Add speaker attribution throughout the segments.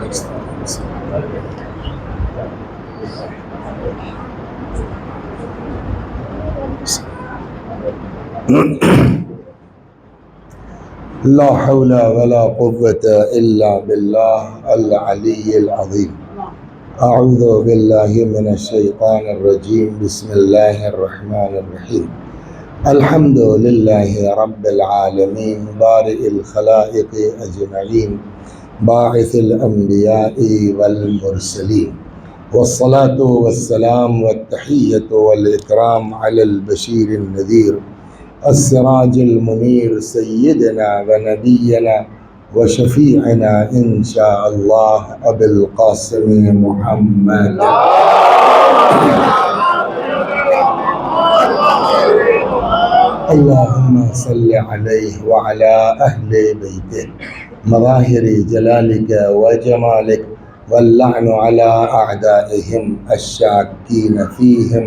Speaker 1: لا حول ولا قوة إلا بالله العلي العظيم. أعوذ بالله من الشيطان الرجيم. بسم الله الرحمن الرحيم. الحمد لله رب العالمين بارئ الخلائق أجمعين باعث الأنبياء والمرسلين، والصلاة والسلام والتحية والإكرام على البشير النذير السراج المنير سيدنا ونبينا وشفيعنا إن شاء الله أبي القاسم محمد. اللهم صل عليه وعلى أهل بيته مظاهر جلالك وجمالك، واللعن على أعدائهم الشاكين فيهم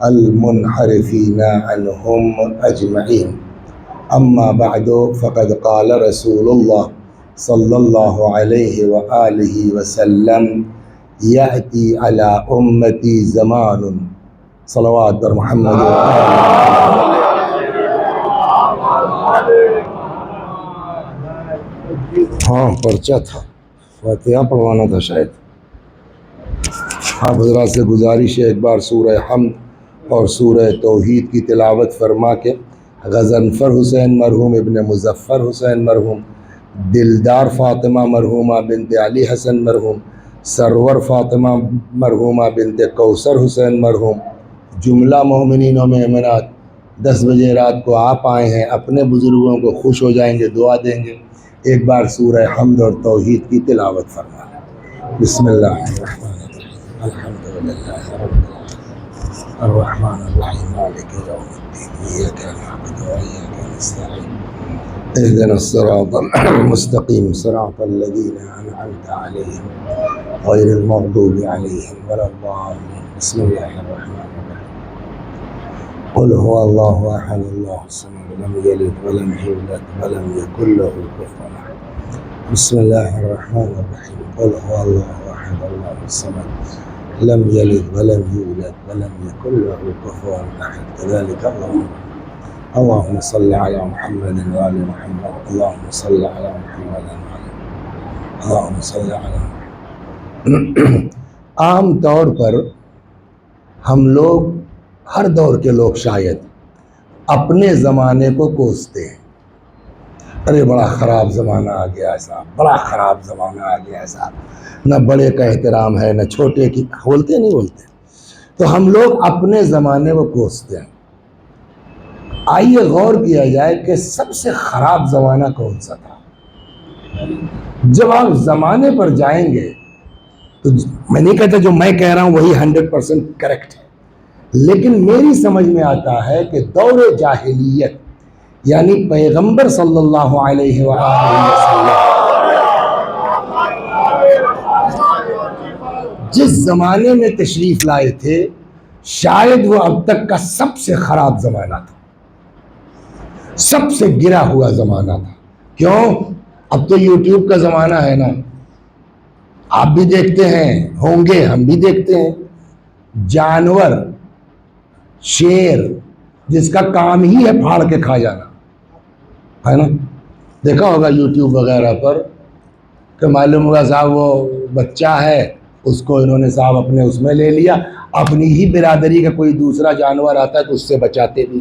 Speaker 1: المنحرفين عنهم أجمعين. أما بعد، فقد قال رسول الله صلى الله عليه وآله وسلم: يأتي على أمتي زمان. صلوات بر محمد. ہاں پرچہ تھا، فاتحہ پڑھوانا تھا شاید. آپ حضرات سے گزارش ہے ایک بار سورہ حمد اور سورہ توحید کی تلاوت فرما کے غضنفر حسین مرحوم ابن مظفر حسین مرحوم، دلدار فاطمہ مرحومہ بنت علی حسن مرحوم، سرور فاطمہ مرحومہ بنت کوثر حسین مرحوم، جملہ مومنین و مومنات 10 بجے رات کو آپ آئے ہیں، اپنے بزرگوں کو خوش ہو جائیں گے، دعا دیں گے. ایک بار سورہ حمد اور توحید کی تلاوت فرمائیں. بسم اللہ الرحمن الرحیم. الحمد للہ رب العالمین الرحمن الرحیم مالک یوم الدین ایاک نعبد و ایاک نستعین اهدنا الصراط المستقیم صراط الذین انعمت علیہم غیر المغضوب علیہم ولا الضالین. بسم اللہ الرحمن الرحیم. قل هو اللہ احد اللہ الصمد لم یلد ولم یولد ولم یکن له کفوا احد. بسم اللہ الرحمن الرحیم. قل هو اللہ احد اللہ الصمد لم یلد ولم یولد ولم یکن له کفوا احد. كذلك اللهم صل على محمد وآل محمد. اللهم صل على محمد وآل اللهم صل على محمد. عام طور پر ہم لوگ، ہر دور کے لوگ شاید اپنے زمانے کو کوستے ہیں. ارے بڑا خراب زمانہ آ گیا ہے صاحب، بڑا خراب زمانہ آ گیا ہے صاحب، نہ بڑے کا احترام ہے نہ چھوٹے کی. بولتے نہیں بولتے؟ تو ہم لوگ اپنے زمانے کو کوستے ہیں. آئیے غور کیا جائے کہ سب سے خراب زمانہ کون سا تھا. جب آپ زمانے پر جائیں گے تو میں نہیں کہتا جو میں کہہ رہا ہوں وہی 100% کریکٹ ہے، لیکن میری سمجھ میں آتا ہے کہ دور جاہلیت یعنی پیغمبر صلی اللہ علیہ وآلہ وسلم جس زمانے میں تشریف لائے تھے، شاید وہ اب تک کا سب سے خراب زمانہ تھا، سب سے گرا ہوا زمانہ تھا. کیوں؟ اب تو یوٹیوب کا زمانہ ہے نا، آپ بھی دیکھتے ہیں، ہوں گے ہم بھی دیکھتے ہیں. جانور، شیر جس کا کام ہی ہے پھاڑ کے کھا جانا، ہے نا، دیکھا ہوگا یوٹیوب وغیرہ پر کہ معلوم ہوگا صاحب وہ بچہ ہے، اس کو انہوں نے صاحب اپنے اس میں لے لیا. اپنی ہی برادری کا کوئی دوسرا جانور آتا ہے تو اس سے بچاتے بھی.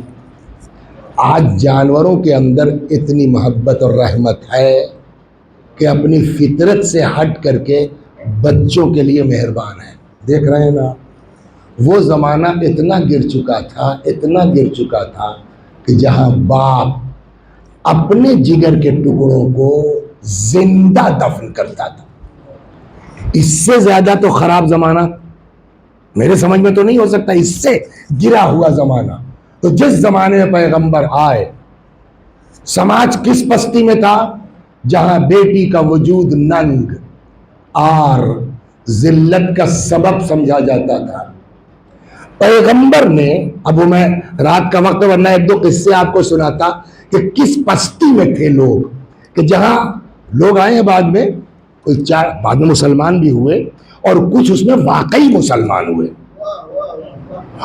Speaker 1: آج جانوروں کے اندر اتنی محبت اور رحمت ہے کہ اپنی فطرت سے ہٹ کر کے بچوں کے لیے مہربان ہے. دیکھ رہے ہیں نا، وہ زمانہ اتنا گر چکا تھا، اتنا گر چکا تھا کہ جہاں باپ اپنے جگر کے ٹکڑوں کو زندہ دفن کرتا تھا. اس سے زیادہ تو خراب زمانہ میرے سمجھ میں تو نہیں ہو سکتا، اس سے گرا ہوا زمانہ. تو جس زمانے میں پیغمبر آئے، سماج کس پستی میں تھا؟ جہاں بیٹی کا وجود ننگ اور ذلت کا سبب سمجھا جاتا تھا. پیغمبر نے، اب میں رات کا وقت ورنہ ایک دو قصے آپ کو سناتا کہ کس پستی میں تھے لوگ، کہ جہاں لوگ آئے ہیں بعد میں کوئی چار بعد میں مسلمان بھی ہوئے اور کچھ اس میں واقعی مسلمان ہوئے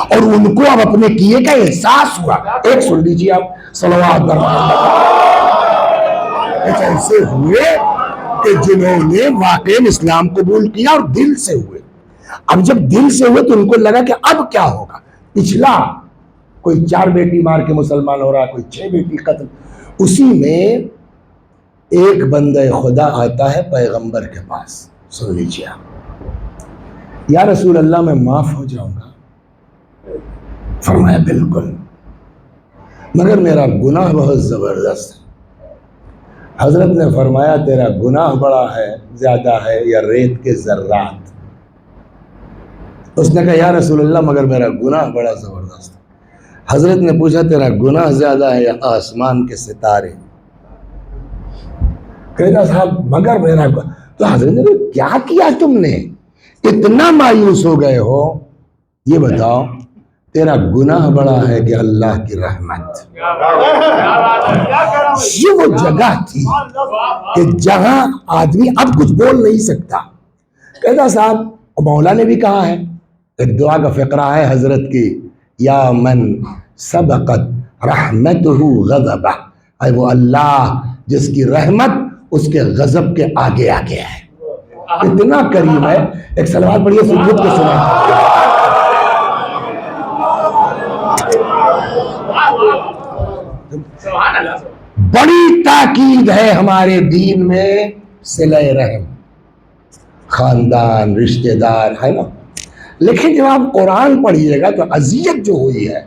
Speaker 1: اور ان کو اب اپنے کیے کا احساس ہوا. ایک سن لیجیے آپ صلوات ایسے ہوئے کہ جنہوں نے واقعی اسلام قبول کیا اور دل سے ہوئے. اب جب دل سے ہوئے تو ان کو لگا کہ اب کیا ہوگا. پچھلا کوئی 4 بیٹی مار کے مسلمان ہو رہا, کوئی 6 بیٹی قتل. اسی میں ایک بندہ خدا آتا ہے پیغمبر کے پاس. سن لیجیے آپ, یا رسول اللہ میں معاف ہو جاؤں گا. فرمایا بالکل, مگر میرا گناہ بہت زبردست ہے. حضرت نے فرمایا تیرا گناہ بڑا ہے, زیادہ ہے یا ریت کے ذرات؟ اس نے کہا یا رسول اللہ مگر میرا گناہ بڑا زبردست ہے. حضرت نے پوچھا تیرا گناہ زیادہ ہے یا آسمان کے ستارے؟ کہتا صاحب مگر میرا گناہ. تو حضرت نے کیا کیا تم نے, اتنا مایوس ہو گئے ہو؟ یہ بتاؤ تیرا گناہ بڑا ہے کہ اللہ کی رحمت. یہ وہ جگہ تھی کہ جہاں آدمی اب کچھ بول نہیں سکتا. کہتا صاحب مولا نے بھی کہا ہے, ایک دعا کا فقرہ ہے حضرت کی, یا من سبقت رحمتہ غضبہ, اے وہ اللہ جس کی رحمت اس کے غضب کے آگے آگے ہے. اتنا قریب ہے. ایک صلوات پڑھیے سجود کے سنا. بڑی تاکید ہے ہمارے دین میں صلہ رحم, خاندان رشتہ دار ہے نا. لیکن جب آپ قرآن پڑھیے گا تو اذیت جو ہوئی ہے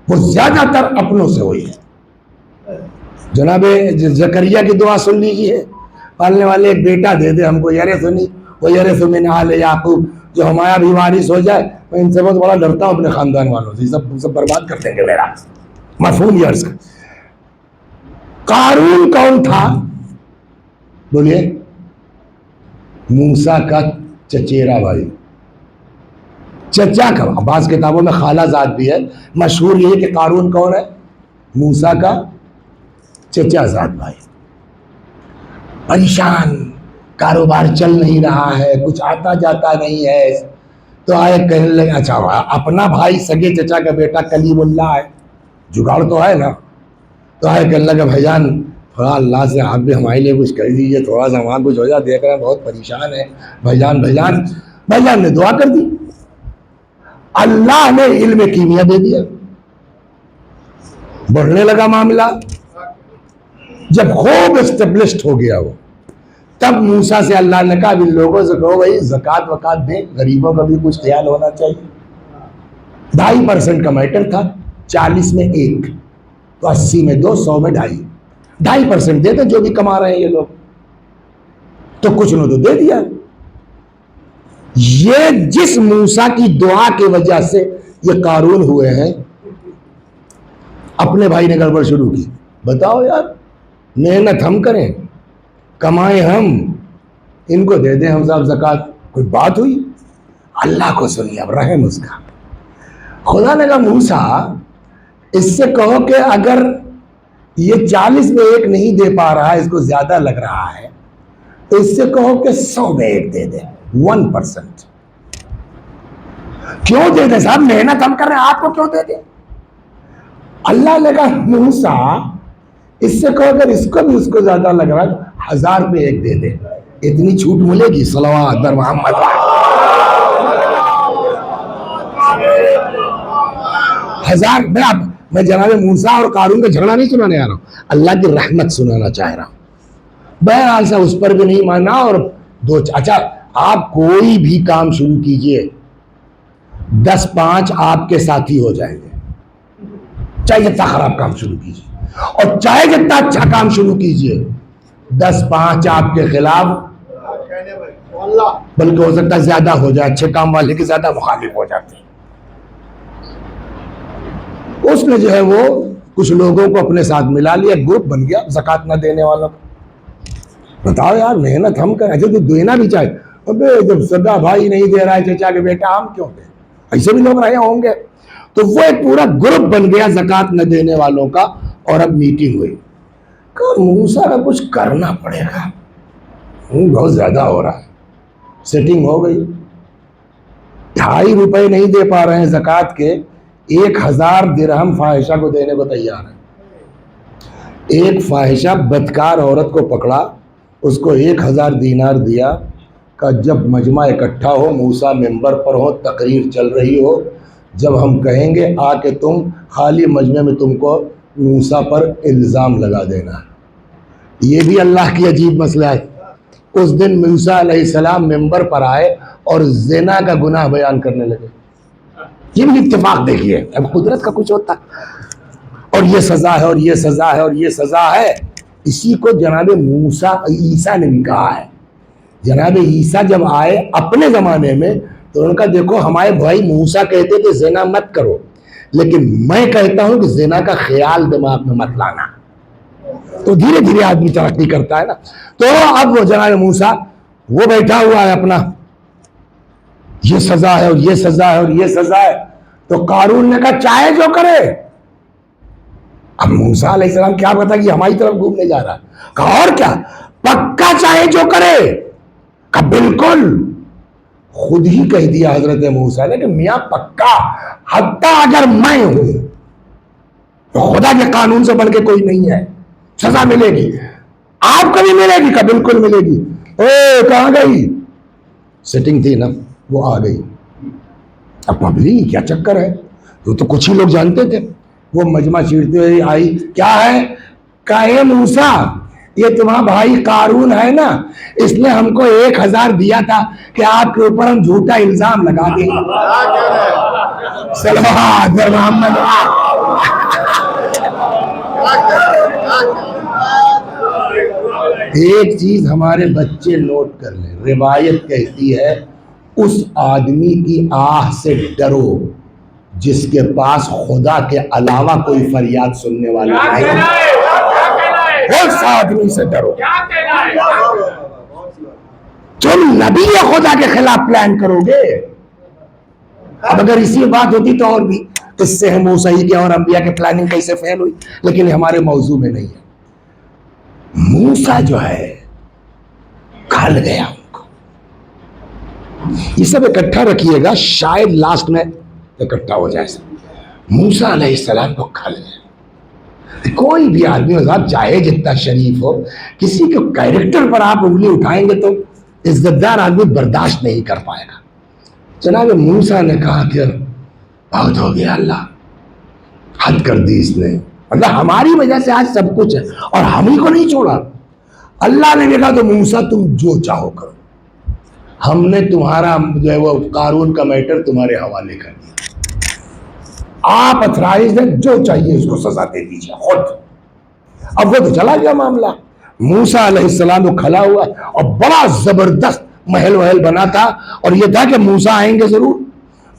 Speaker 1: وہ زیادہ تر اپنوں سے ہوئی ہے. جناب زکریا کی دعا سن لیجیے, پالنے والے ایک بیٹا دے دے ہم کو, یرثنی ویرث من آل یعقوب, جو ہمارا بھی وارث ہو جائے. میں ان سے بہت بڑا ڈرتا ہوں اپنے خاندان والوں سے, سب برباد کر دیں گے میرا. مفہوم یہ عرض کا. قارون کون تھا بولیے؟ موسیٰ کا چچیرا بھائی, چچا کا. بعض کتابوں میں خالہ زاد بھی ہے. مشہور یہ ہے کہ قارون کون ہے؟ موسیٰ کا چچا زاد بھائی. پریشان, کاروبار چل نہیں رہا ہے, کچھ آتا جاتا نہیں ہے. تو آئے کہنے لگے اچھا اپنا بھائی سگے چچا کا بیٹا کلیم اللہ ہے, جگاڑ تو ہے نا. تو آئے کہنے لگا بھائی جان تھوڑا اللہ سے آپ بھی ہمارے لیے کچھ کر دیجیے, تھوڑا سا وہاں کچھ ہو جائے, دیکھ رہے ہیں بہت پریشان ہے. بھائی جان نے دعا کر دی. اللہ نے علم کیمیا دے دیا, بڑھنے لگا معاملہ. جب خوب اسٹیبلشڈ ہو گیا وہ, تب موسیٰ سے اللہ نے کہا ان لوگوں سے کہو بھائی زکوٰۃ وکات دیں, غریبوں کا بھی کچھ خیال ہونا چاہیے. 2.5% کا میٹر تھا, 40 میں 1 تو 80 میں 2, 100 میں 2.5. 2.5% دیتے جو بھی کما رہے ہیں یہ لوگ. تو کچھ نے تو دے دیا. یہ جس موسیٰ کی دعا کی وجہ سے یہ قارون ہوئے ہیں, اپنے بھائی نے گڑبڑ شروع کی. بتاؤ یار, محنت ہم کریں, کمائیں ہم, ان کو دے دیں ہم صاحب زکوٰۃ, کوئی بات ہوئی؟ اللہ کو سنیے اب رحم اس کا. خدا نے کہا موسیٰ اس سے کہو کہ اگر یہ 40 میں 1 نہیں دے پا رہا ہے, اس کو زیادہ لگ رہا ہے, تو اس سے کہو کہ 100 میں 1 دے دے, 1%. کیوں دے دے صاحب, محنت ہم کر رہے ہیں, آپ کو کیوں دے دے؟ اللہ نے کہا موسیٰ اس سے کہو اگر اس کو بھی اس کو زیادہ لگ رہا ہے تو 1000 میں 1 دے دے. اتنی چھوٹ ملے گی؟ صلوات بر محمد. میں جناب موسیٰ اور قارون کا جھگڑا نہیں سنانے آ رہا ہوں, اللہ کی رحمت سنانا چاہ رہا ہوں. بہرحال سے اس پر بھی نہیں مانا. اور اچھا آپ کوئی بھی کام شروع کیجئے, 10-5 آپ کے ساتھی ہو جائیں گے, چاہے جتنا خراب کام شروع کیجئے, اور چاہے جتنا اچھا کام شروع کیجئے, 10-5 آپ کے خلاف, بلکہ ہو سکتا ہے زیادہ ہو جائے, اچھے کام والے کے زیادہ مخالف ہو جاتے ہیں. اس نے جو ہے وہ کچھ لوگوں کو اپنے ساتھ ملا لیا, گروپ بن گیا زکوٰۃ نہ دینے والوں کا. بتاؤ یار محنت ہم کریں, اچھا تو دینا بھی چاہے, ابے جب سگا بھائی نہیں دے رہا ہے چچا کے بیٹا ہم کیوں دیں؟ ایسے بھی لوگ رہے ہوں گے. تو وہ ایک پورا گروپ بن گیا زکوٰۃ نہ دینے والوں کا, اور اب میٹنگ ہوئی. کہ موسیٰ کا کچھ کرنا پڑے گا. بہت زیادہ ہو رہا ہے. سیٹنگ ہو گئی. 2.5 روپے نہیں دے پا رہے ہیں زکوٰۃ کے, 1000 درہم فاحشہ کو دینے کو تیار ہے. ایک فاحشہ بدکار عورت کو پکڑا, اس کو 1000 دینار دیا, کہ جب مجمع اکٹھا ہو, موسیٰ ممبر پر ہو, تقریر چل رہی ہو, جب ہم کہیں گے آ کے تم خالی مجمع میں تم کو موسیٰ پر الزام لگا دینا. یہ بھی اللہ کی عجیب مسئلہ ہے. اس دن موسیٰ علیہ السلام ممبر پر آئے اور زنا کا گناہ بیان کرنے لگے. یہ بھی اتفاق دیکھیے, اب قدرت کا کچھ ہوتا, اور یہ سزا ہے اور یہ سزا ہے اور یہ سزا ہے. اسی کو جناب موسیٰ عیسیٰ نے بھی کہا ہے. جناب عیسیٰ جب آئے اپنے زمانے میں تو ان کا دیکھو ہمارے بھائی موسیٰ کہتے تھے زنا مت کرو, لیکن میں کہتا ہوں کہ زنا کا خیال دماغ میں مت لانا. تو دھیرے دھیرے آدمی ترقی کرتا ہے نا. تو اب وہ جناب موسیٰ وہ بیٹھا ہوا ہے اپنا, یہ سزا ہے اور یہ سزا ہے اور یہ سزا ہے. تو قارون نے کہا چاہے جو کرے. اب موسیٰ علیہ السلام کیا پتا کہ ہماری طرف گھومنے جا رہا ہے. کہا اور کیا, پکا چاہے جو کرے. کہا بالکل. خود ہی کہہ دیا حضرت موسیٰ نے کہ میاں پکا, حتیٰ اگر میں ہوں تو خدا کے قانون سے بڑھ کے کوئی نہیں ہے, سزا ملے گی. آپ کو بھی ملے گی. کہا بالکل ملے گی. اے کہاں گئی, سیٹنگ تھی نا, وہ آ گئی. اب پبلک کیا چکر ہے, وہ تو کچھ ہی لوگ جانتے تھے. وہ مجمع چیرتے ہوئے آئی, کیا ہے, کہے موسیٰ یہ تمہارا بھائی قارون ہے نا, اس نے ہم کو 1000 دیا تھا کہ آپ کے اوپر ہم جھوٹا الزام لگا دیں. صلوات محمد. ایک چیز ہمارے بچے نوٹ کر لیں, روایت کہتی ہے اس آدمی کی آہ سے ڈرو جس کے پاس خدا کے علاوہ کوئی فریاد سننے والا نہیں. اس آدمی سے ڈرو. تم نبی خدا کے خلاف پلان کرو گے. اب اگر اسی بات ہوتی تو اور بھی اس سے ہم موسیٰ کے اور انبیاء کے پلاننگ کیسے فیل ہوئی, لیکن یہ ہمارے موضوع میں نہیں ہے. موسیٰ جو ہے کھل گیا ان کو. یہ سب اکٹھا رکھیے گا, شاید لاسٹ میں اکٹھا ہو جائے. موسیٰ علیہ السلام کو کھل گیا. کوئی بھی آدمی صاحب چاہے جتنا شریف ہو, کسی کے کیریکٹر پر آپ انگلی اٹھائیں گے تو عزت دار آدمی برداشت نہیں کر پائے گا. جناب موسیٰ نے کہا کہ بہت ہو گیا اللہ, حد کر دی اس نے. اللہ ہماری وجہ سے آج سب کچھ ہے اور ہم ہی کو نہیں چھوڑا. اللہ نے کہا تو موسیٰ تم جو چاہو کرو, ہم نے تمہارا جو ہے وہ قارون کا میٹر تمہارے حوالے کر دیا. آپ اتھرائز ہیں, جو چاہیے اس کو سزا دے دیجیے خود. اب وہ تو چلا گیا معاملہ. موسیٰ علیہ السلام کو کھلا ہوا اور بڑا زبردست محل وحل بنا تھا, اور یہ تھا کہ موسیٰ آئیں گے ضرور.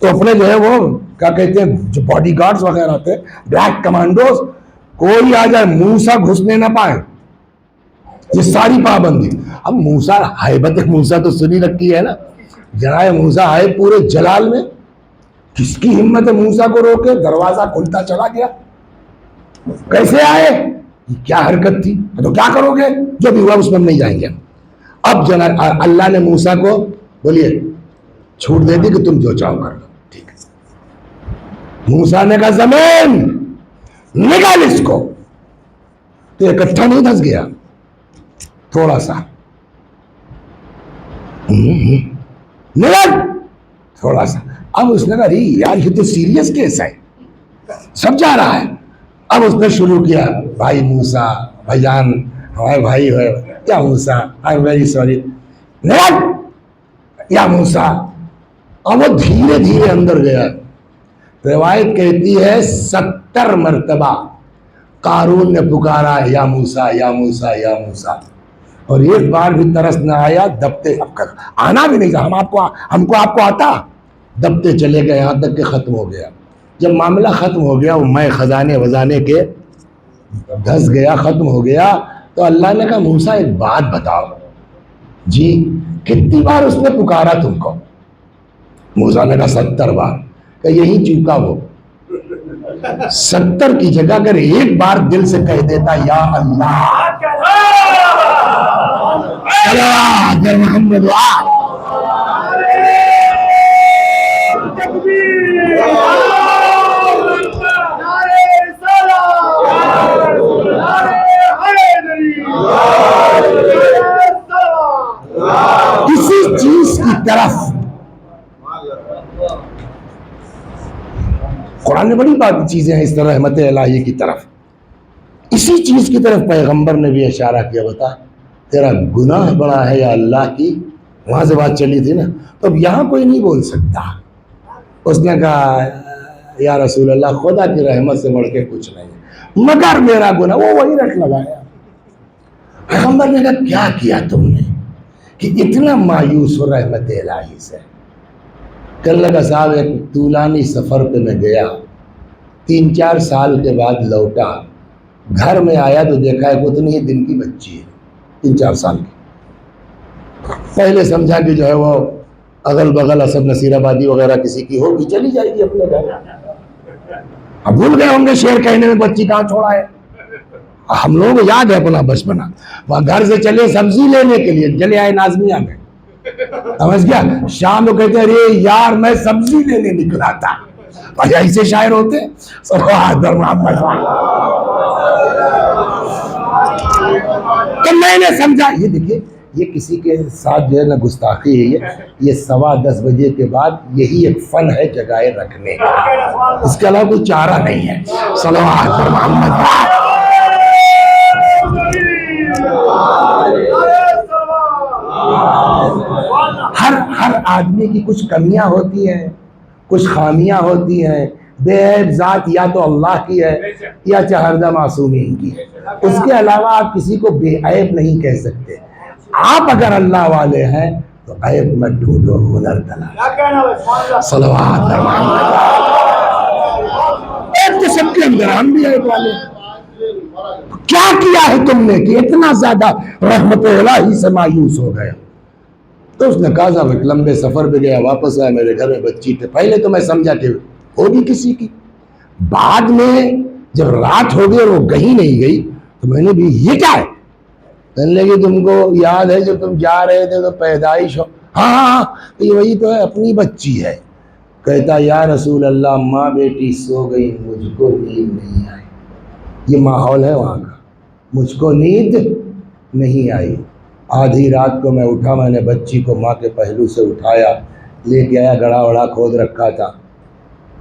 Speaker 1: تو اپنے جو ہے وہ کیا کہتے ہیں جو باڈی گارڈز وغیرہ تھے, بلیک کمانڈوز, کوئی آ جائے موسیٰ گھسنے نہ پائے, یہ ساری پابندی. اب موسیٰ, ہیبت موسیٰ تو سنی رکھی ہے نا, جناب موسیٰ آئے پورے جلال میں. کس کی ہمت ہے موسیٰ کو روکے, دروازہ کھلتا چلا گیا. کیسے آئے, کیا حرکت تھی, تو کیا کرو گے, جو بھی ہوا اس میں ہم نہیں جائیں گے. اب جناب اللہ نے موسیٰ کو بولیے چھوٹ دے دی کہ تم جو چاہو کر لو, ٹھیک ہے. موسیٰ نے کہا زمین نکال اس کو, تو اکٹھا نہیں دھس گیا, تھوڑا سا نکال, تھوڑا سا. اب اس نے کہا یار یہ تو سیریس کیس ہے, سب جا رہا ہے. اب اس نے شروع کیا, بھائی موسیٰ, بھائی جان, ہمارے بھائی ہوئے, یا موسیٰ آئی ایم ویری سوری, یا موسیٰ. اب وہ دھیرے دھیرے اندر گیا. روایت کہتی ہے 70 مرتبہ قارون نے پکارا یا موسیٰ یا موسیٰ یا موسیٰ, اور ایک بار بھی ترس نہ آیا. دبتے آنا بھی نہیں تھا, ہم کو آپ کو آتا, دبتے چلے گئے یہاں تک کہ ختم ہو گیا. جب معاملہ ختم ہو گیا, وہ میں خزانے وزانے کے دھس گیا, ختم ہو گیا, تو اللہ نے کہا موسیٰ ایک بات بتاؤ. جی, کتنی بار اس نے پکارا تم کو؟ موسیٰ نے کہا 70 بار. کہ یہی چوکا وہ, 70 کی جگہ اگر ایک بار دل سے کہہ دیتا یا اللہ, صلوات پر محمد کسی چیز کی طرف قرآن نے بڑی بات چیزیں ہیں اس طرح رحمت الہی کی طرف، اسی چیز کی طرف پیغمبر نے بھی اشارہ کیا، بتا تیرا گناہ بڑا ہے یا اللہ کی، وہاں سے بات چلی تھی نا، تو اب یہاں کوئی نہیں بول سکتا۔ اس نے کہا یا رسول اللہ خدا کی رحمت سے بڑھ کے کچھ نہیں مگر میرا گناہ، وہ وہی رٹ لگایا۔ پیغمبر نے کہا کیا کیا تم نے کہ اتنا مایوس ہو رحمت الہی سے؟ کہنے لگا صاحب ایک طولانی سفر پہ میں گیا، 3-4 سال کے بعد لوٹا، گھر میں آیا تو دیکھا ہے اتنی ہی دن کی بچی ہے، 3-4 سال کی۔ پہلے سمجھا کہ جو ہے وہ اگل بغل اسد نصیر آبادی وغیرہ کسی کی ہوگی، چلی جائے گی اپنے گھر۔ اب بھول گئے ہوں گے شعر کہنے میں بچی کہاں چھوڑا ہے۔ ہم لوگوں کو یاد ہے اپنا بچپنا، وہاں گھر سے چلے سبزی لینے کے لیے، چلے آئے نازمیہ میں، سمجھ گیا، شام کو کہتے ہیں ارے یار میں سبزی لینے نکلا تھا، اور ایسے شاعر ہوتے ہیں۔ صلوات پر محمد۔ تو میں نے سمجھا یہ دیکھیے یہ کسی کے ساتھ جو ہے نا گستاخی ہے، یہ 10:15 بجے کے بعد یہی ایک فن ہے جگائے رکھنے کا، اس کے علاوہ کوئی چارہ نہیں ہے۔ صلوات پر محمد۔ ہر آدمی کی کچھ کمیاں ہوتی ہیں، کچھ خامیاں ہوتی ہیں، بے عیب ذات یا تو اللہ کی ہے یا چہردہ معصومین کی ہے، اس کے علاوہ آپ کسی کو بے عیب نہیں کہہ سکتے۔ آپ اگر اللہ والے ہیں تو عیب مت ڈھونڈو، ہنر تلاش۔ صلوات پر محمد۔ ایک تو سب کے اندر، ہم بھی عیب والے۔ کیا کیا ہے تم نے کہ اتنا زیادہ رحمت الہی سے مایوس ہو گئے؟ تو اس نے کہا صاحب ایک لمبے سفر پہ گیا، واپس آیا، میرے گھر میں بچی تھے، پہلے تو میں سمجھا کہ ہوگی کسی کی، بعد میں جب رات ہو گئی اور وہ کہیں نہیں گئی تو میں نے بھی یہ کیا ہے؟ کہنے لگی تم کو یاد ہے جب تم جا رہے تھے تو پیدائش ہو؟ ہاں یہ وہی تو ہے، اپنی بچی ہے۔ کہتا یا رسول اللہ ماں بیٹی سو گئی، مجھ کو نیند نہیں آئی۔ یہ ماحول ہے وہاں کا، مجھ کو نیند نہیں آئی۔ آدھی رات کو میں اٹھا، میں نے بچی کو ماں کے پہلو سے اٹھایا، لے کے آیا، گڑھا وڑا کھود رکھا تھا،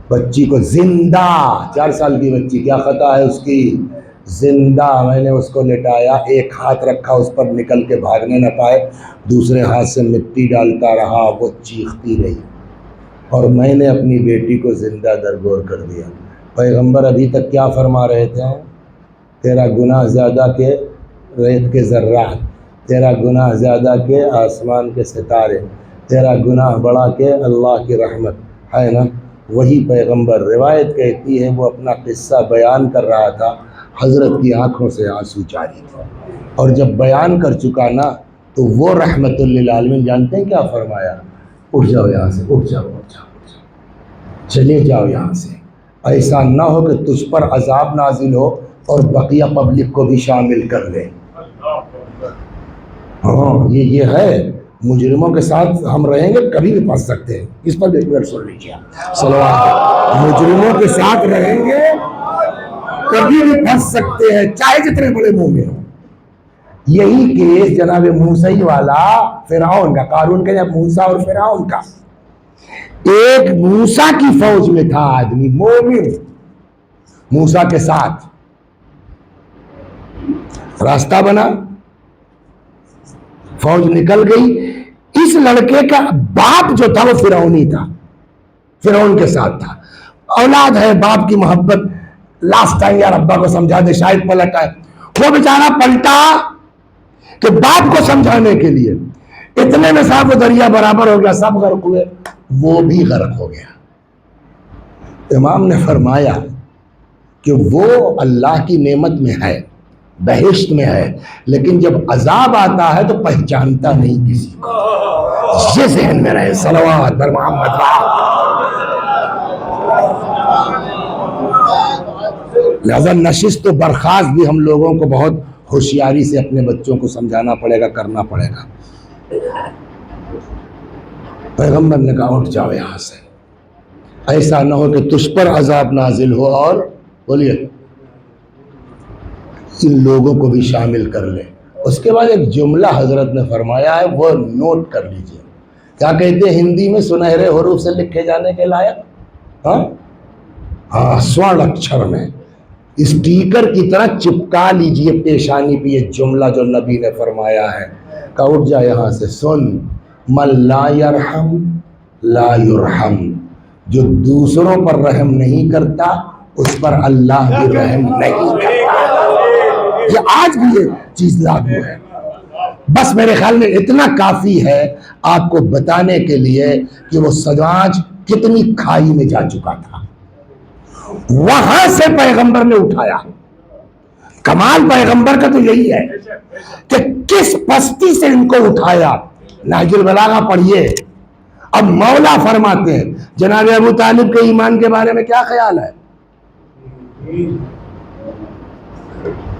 Speaker 1: بچی کو زندہ، 4 سال کی بچی، کیا خطا ہے اس کی، زندہ میں نے اس کو لٹایا، ایک ہاتھ رکھا اس پر نکل کے بھاگنے نہ پائے، دوسرے ہاتھ سے مٹی ڈالتا رہا، وہ چیختی رہی، اور میں نے اپنی بیٹی کو زندہ درگور کر دیا۔ پیغمبر ابھی تک کیا فرما رہے تھے؟ تیرا گناہ زیادہ کہ ریت کے ذرات، تیرا گناہ زیادہ کہ آسمان کے ستارے، تیرا گناہ بڑا کہ اللہ کی رحمت ہے نا۔ وہی پیغمبر، روایت کہتی ہے وہ اپنا قصہ بیان کر رہا تھا، حضرت کی آنکھوں سے آنسو جاری تھے، اور جب بیان کر چکا نا تو وہ رحمت للعالمین جانتے ہیں کیا فرمایا؟ اٹھ جاؤ یہاں سے، اٹھ جاؤ، اٹھ جاؤ، اٹھ جاؤ، چلے جاؤ یہاں سے، ایسا نہ ہو کہ تجھ پر عذاب نازل ہو اور بقیہ پبلک کو بھی شامل کر لے۔ ہاں یہ ہے، مجرموں کے ساتھ ہم رہیں گے کبھی بھی پھنس سکتے ہیں، اس پر بھی ایک منٹ سن لیجیے۔ صلوات، مجرموں کے ساتھ رہیں گے کبھی بھی پھنس سکتے ہیں، چاہے جتنے بڑے مومن ہوں۔ یہی کیس جناب موسیٰ والا فرعون کا، قارون کا یا موسیٰ اور فرعون کا، ایک موسیٰ کی فوج میں تھا آدمی مومن، موسیٰ کے ساتھ راستہ بنا، فوج نکل گئی، اس لڑکے کا باپ جو تھا وہ فرعونی تھا، فرعون کے ساتھ تھا، اولاد ہے، باپ کی محبت، لاسٹ ٹائم یار ابا کو سمجھا دے شاید پلٹ آئے، وہ بیچارہ پلٹا کہ باپ کو سمجھانے کے لیے، اتنے میں صاحب وہ دریا برابر ہو گیا، سب غرق ہوئے، وہ بھی غرق ہو گیا۔ امام نے فرمایا کہ وہ اللہ کی نعمت میں ہے، بہشت میں ہے، لیکن جب عذاب آتا ہے تو پہچانتا نہیں کسی کو، یہ ذہن میں رہے۔ صلوات پر محمد۔ لہذا نشست و برخاست بھی ہم لوگوں کو بہت ہوشیاری سے اپنے بچوں کو سمجھانا پڑے گا، کرنا پڑے گا۔ پیغمبر نے کہا اٹھ جاؤ یہاں سے، ایسا نہ ہو کہ تجھ پر عذاب نازل ہو اور بولیے ان لوگوں کو بھی شامل کر لے۔ اس کے بعد ایک جملہ حضرت نے فرمایا ہے، وہ نوٹ کر لیجئے۔ کیا کہتے ہیں ہندی میں سنہرے حروف سے لکھے جانے کے لائق؟ ہاں، سوڑ اکچھر میں اسٹیکر کی طرح چپکا لیجئے پیشانی پہ یہ جملہ جو نبی نے فرمایا ہے کہ اٹھ جا یہاں سے، سن، من لا یرحم لا یرحم، جو دوسروں پر رحم نہیں کرتا اس پر اللہ بھی رحم نہیں کرتا۔ یہ آج بھی یہ چیز لاگو ہے۔ بس میرے خیال میں اتنا کافی ہے آپ کو بتانے کے لیے کہ وہ سماج کتنی کھائی میں جا چکا تھا، وہاں سے پیغمبر نے اٹھایا۔ کمال پیغمبر کا تو یہی ہے کہ کس پستی سے ان کو اٹھایا۔ نہج البلاغہ پڑھیے، اب مولا فرماتے ہیں جناب ابو طالب کے ایمان کے بارے میں کیا خیال ہے؟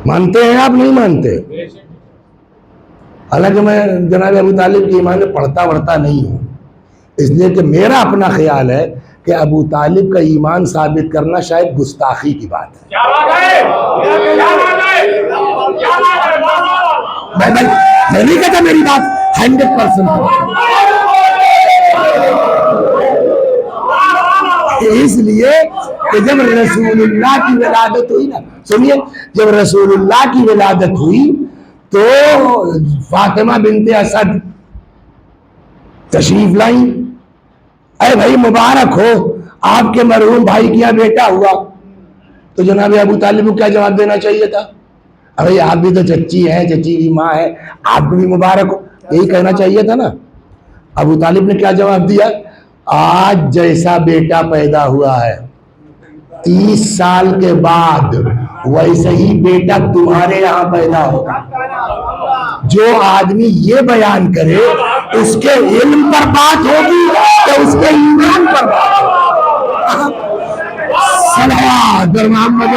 Speaker 1: مانتے ہیں آپ؟ نہیں مانتے؟ حالانکہ میں جناب ابو طالب کے ایمان میں پڑھتا وڑھتا نہیں ہوں، اس لیے کہ میرا اپنا خیال ہے کہ ابو طالب کا ایمان ثابت کرنا شاید گستاخی کی بات ہے۔ میں نہیں کہتا میری بات 100%، اس لیے کہ جب رسول اللہ کی ولادت ہوئی نا، سنیے، جب رسول اللہ کی ولادت ہوئی تو فاطمہ بنت اسد تشریف لائیں، اے بھائی مبارک ہو، آپ کے مرحوم بھائی کی یہاں بیٹا ہوا۔ تو جناب ابو طالب کو کیا جواب دینا چاہیے تھا؟ ارے آپ بھی تو چچی ہیں، چچی کی ماں ہے، آپ کو بھی مبارک ہو، یہی کہنا چاہیے تھا نا۔ ابو طالب نے کیا جواب دیا؟ آج جیسا بیٹا پیدا ہوا ہے 30 سال کے بعد ویسے ہی بیٹا تمہارے یہاں پیدا ہوگا۔ جو آدمی یہ بیان کرے اس کے علم پر بات ہوگی تو اس کے ایمان پر بات ہوگی۔ صلوات بر محمد۔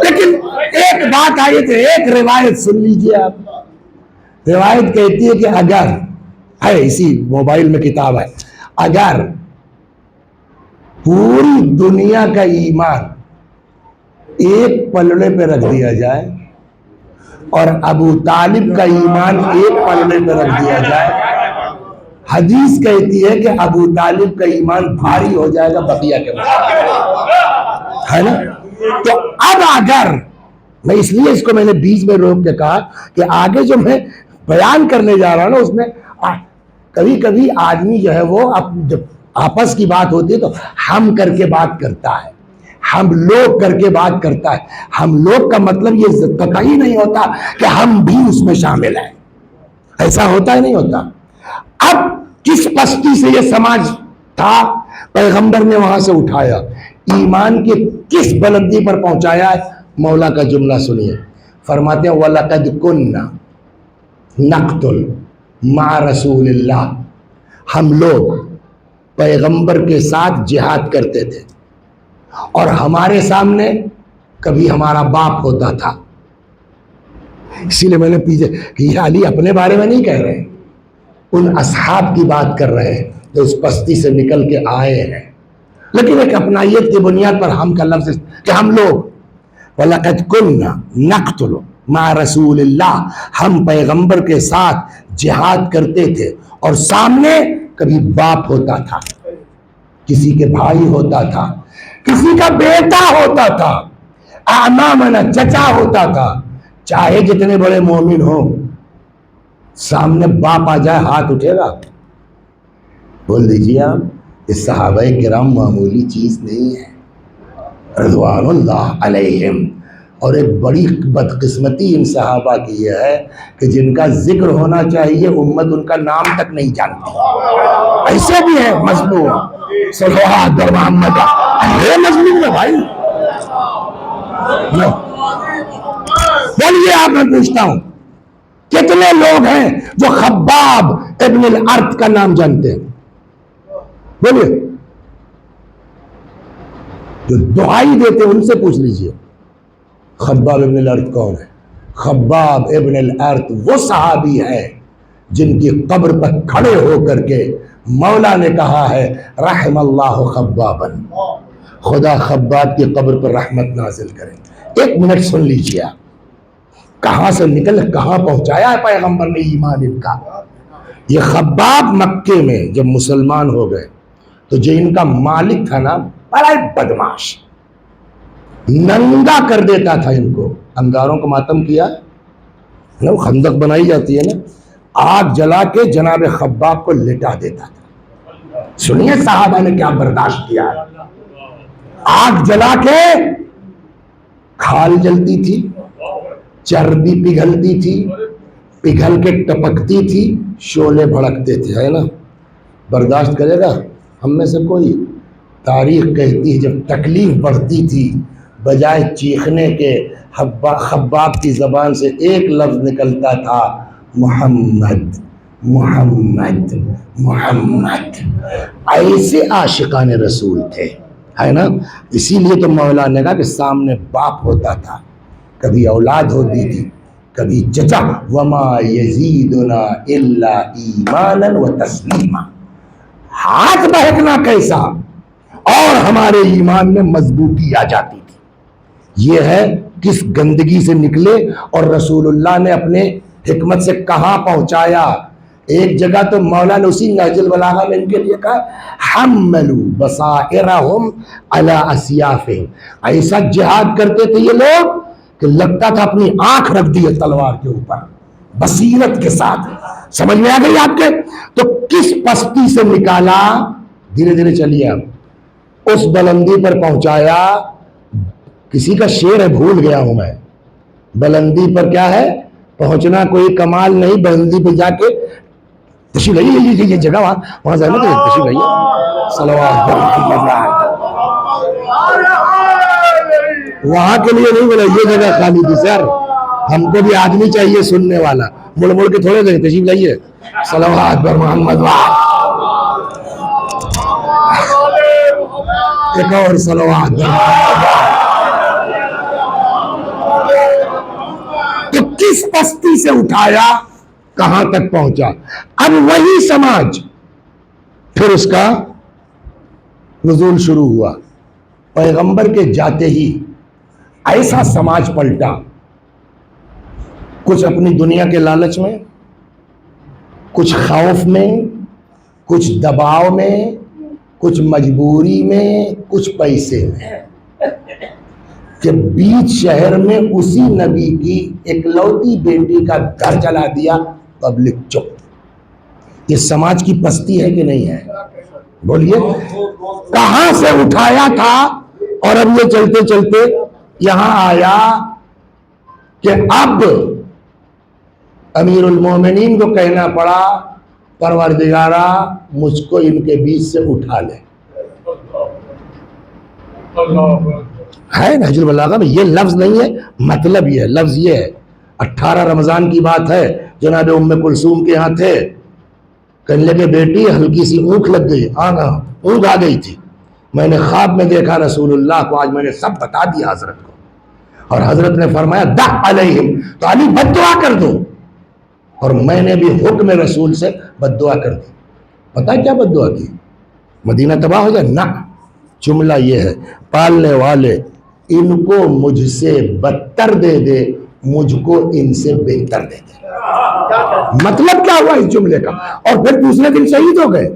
Speaker 1: لیکن ایک بات آئی تھی، ایک روایت سن لیجئے آپ۔ روایت کہتی ہے کہ اگر ہے، اسی موبائل میں کتاب ہے، اگر پوری دنیا کا ایمان ایک پلڑے پہ رکھ دیا جائے اور ابو طالب کا ایمان ایک پلڑے پہ رکھ دیا جائے، حدیث کہتی ہے کہ ابو طالب کا ایمان بھاری ہو جائے گا بقیہ کے مقابلے، ہے نا؟ تو اب اگر میں اس لیے اس کو میں نے بیچ میں روک کے کہا کہ آگے جو میں بیان کرنے جا رہا ہوں نا، اس میں کبھی کبھی آدمی جو ہے وہ جب آپس کی بات ہوتی ہے تو ہم کر کے بات کرتا ہے، ہم لوگ کر کے بات کرتا ہے۔ ہم لوگ کا مطلب یہ قطعی نہیں ہوتا کہ ہم بھی اس میں شامل ہیں، ایسا ہوتا ہی نہیں ہوتا۔ اب کس پستی سے یہ سماج تھا، پیغمبر نے وہاں سے اٹھایا، ایمان کے کس بلندی پر پہنچایا ہے؟ مولا کا جملہ سنیے، فرماتے ہیں وَلَقَدْ كُنَّا نَقْتُلُ مَعَ رَسُولِ اللَّهِ، ہم لوگ پیغمبر کے ساتھ جہاد کرتے تھے اور ہمارے سامنے کبھی ہمارا باپ ہوتا تھا۔ اسی لیے میں نے پیچھے کہ یہ علی اپنے بارے میں نہیں کہہ رہے، ان اصحاب کی بات کر رہے ہیں جو اس پستی سے نکل کے آئے ہیں، لیکن ایک اپنائیت کی بنیاد پر ہم کا لفظ کہ ہم لوگ وَلَقَدْ كُنَّا نَقْتُلُ مَعَ رَسُولِ اللَّهِ، ہم پیغمبر کے ساتھ جہاد کرتے تھے اور سامنے کبھی باپ ہوتا تھا، کسی کے بھائی ہوتا تھا، کسی کا بیٹا ہوتا تھا، اعمامنا چچا ہوتا تھا۔ چاہے جتنے بڑے مومن ہوں، سامنے باپ آ جائے ہاتھ اٹھے گا؟ بول دیجیے آپ، اس صحابہ کرام معمولی چیز نہیں ہے رضوان اللہ علیہم۔ اور ایک بڑی بدقسمتی ان صحابہ کی یہ ہے کہ جن کا ذکر ہونا چاہیے امت ان کا نام تک نہیں جانتی، ایسے بھی ہیں مظلوم۔ صلوات بر محمد، یہ مظلوم ہے بھائی۔ بولیے آپ، میں پوچھتا ہوں کتنے لوگ ہیں جو خباب ابن الارت کا نام جانتے ہیں؟ بولیے. جو دعائی دیتے ہیں ان سے پوچھ لیجئے خباب ابن الارت کون ہے. خباب ابن الارت وہ صحابی ہے جن کی قبر پر کھڑے ہو کر کے مولا نے کہا ہے رحم اللہ خبابا، خدا خباب کی قبر پر رحمت نازل کرے. ایک منٹ سن لیجیے آپ، کہاں سے نکل کہاں پہنچایا ہے پیغمبر نے ایمان ان کا. یہ خباب مکے میں جب مسلمان ہو گئے تو جو ان کا مالک تھا نا، بڑا بدماش، ننگا کر دیتا تھا ان کو. انگاروں کو ماتم کیا نا، خندق بنائی جاتی ہے نا، آگ جلا کے جناب خباب کو لٹا دیتا تھا. سنیے صحابہ نے کیا برداشت کیا ہے. آگ جلا کے کھال جلتی تھی، چربی پگھلتی تھی، پگھل کے ٹپکتی تھی، شعلے بھڑکتے تھے، ہے نا. برداشت کرے گا ہم میں سے کوئی؟ تاریخ کہتی ہے جب تکلیف بڑھتی تھی بجائے چیخنے کے خباب کی زبان سے ایک لفظ نکلتا تھا، محمد محمد محمد. ایسے عاشقان رسول تھے، ہے نا. اسی لیے تو مولا نے کہا کہ سامنے باپ ہوتا تھا، کبھی اولاد ہوتی تھی، کبھی چچا. وما یزیدنا الا ایمانا و تسلیما. ہاتھ بہکنا کیسا اور ہمارے ایمان میں مضبوطی آ جاتی تھی. یہ ہے کس گندگی سے نکلے اور رسول اللہ نے اپنے حکمت سے کہاں پہنچایا. ایک جگہ تو مولا نے اسی نہج البلاغہ میں ان کے لیے کہا حملوا بصائرہم علی اسیافہم. ایسا جہاد کرتے تھے یہ لوگ کہ لگتا تھا اپنی آنکھ رکھ دی ہے تلوار کے اوپر، بصیرت کے ساتھ. سمجھ میں آ گئی آپ کے؟ تو کس پستی سے نکالا، دھیرے دھیرے چلیے آپ، اس بلندی پر پہنچایا. کسی کا شعر ہے بھول گیا ہوں میں، بلندی پر کیا ہے پہنچنا کوئی کمال نہیں، بلندی پہ جا کے تشریف لائیے. یہ جگہ وہاں سے تشریف لائیے. صلوات وہاں کے لیے نہیں بولا، یہ جگہ خالی تھی سر. ہم کو بھی آدمی چاہیے سننے والا، مڑ مڑ کے تھوڑے دیں. تشریف لائیے. صلوات پر محمد. ایک اور صلوات. تو کس پستی سے اٹھایا کہاں تک پہنچا. اب وہی سماج پھر اس کا نزول شروع ہوا. پیغمبر کے جاتے ہی ایسا سماج پلٹا، کچھ اپنی دنیا کے لالچ میں، کچھ خوف میں، کچھ دباؤ میں، کچھ مجبوری میں، کچھ پیسے میں، کہ بیچ شہر میں اسی نبی کی اکلوتی بیٹی کا گھر جلا دیا. پبلک چپ. یہ سماج کی پستی ہے کہ نہیں ہے؟ بولیے. کہاں سے اٹھایا تھا اور اب یہ چلتے چلتے یہاں آیا کہ اب امیر المومنین کو کہنا پڑا پروردگارا مجھ کو ان کے بیچ سے اٹھا لے. ہے نہج البلاغہ میں یہ لفظ نہیں ہے، مطلب یہ ہے. لفظ یہ ہے 18 رمضان کی بات ہے، جناب ام کلثوم کے یہاں تھے، کہنے لگے بیٹی ہلکی سی اونکھ لگ گئی، اونکھ آ گئی تھی. میں نے خواب میں دیکھا رسول اللہ کو، آج میں نے سب بتا دیا حضرت کو، اور حضرت نے فرمایا دع علیہم، تو علی بد دعا کر دو. اور میں نے بھی حکم رسول سے بد دعا کر دی. پتہ کیا بد دعا کی؟ مدینہ تباہ ہو جائے؟ نہ. جملہ یہ ہے پالنے والے ان کو مجھ سے بدتر دے دے، مجھ کو ان سے بہتر دے دے. مطلب کیا ہوا اس جملے کا؟ اور پھر دوسرے دن شہید ہو گئے.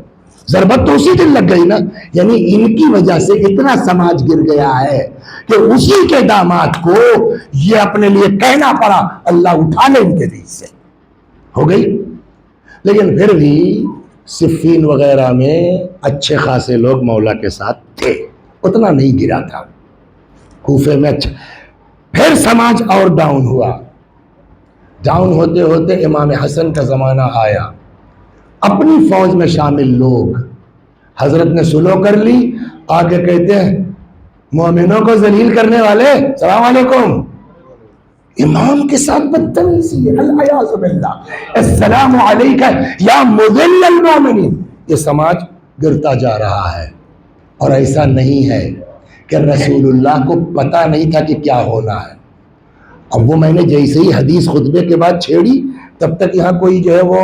Speaker 1: ضربت تو اسی دن لگ گئی نا. یعنی ان کی وجہ سے اتنا سماج گر گیا ہے کہ اسی کے داماد کو یہ اپنے لیے کہنا پڑا اللہ اٹھا لے ان کے بیچ سے. ہو گئی. لیکن پھر بھی صفین وغیرہ میں اچھے خاصے لوگ مولا کے ساتھ تھے، اتنا نہیں گرا تھا. کوفے میں اچھا. پھر سماج اور ڈاؤن ہوا. ڈاؤن ہوتے ہوتے امام حسن کا زمانہ آیا. اپنی فوج میں شامل لوگ حضرت نے سلو کر لی. آگے کہتے ہیں مومنوں کو ذلیل کرنے والے السلام علیکم، امام کے ساتھ بدتمیزی، العیاذ باللہ، السلام علیکہ یا مذل المومنین. یہ سماج گرتا جا رہا ہے. اور ایسا نہیں ہے کہ رسول اللہ کو پتہ نہیں تھا کہ کیا ہونا ہے. اب وہ میں نے جیسے ہی حدیث خطبے کے بعد چھیڑی، تب تک یہاں کوئی جو ہے وہ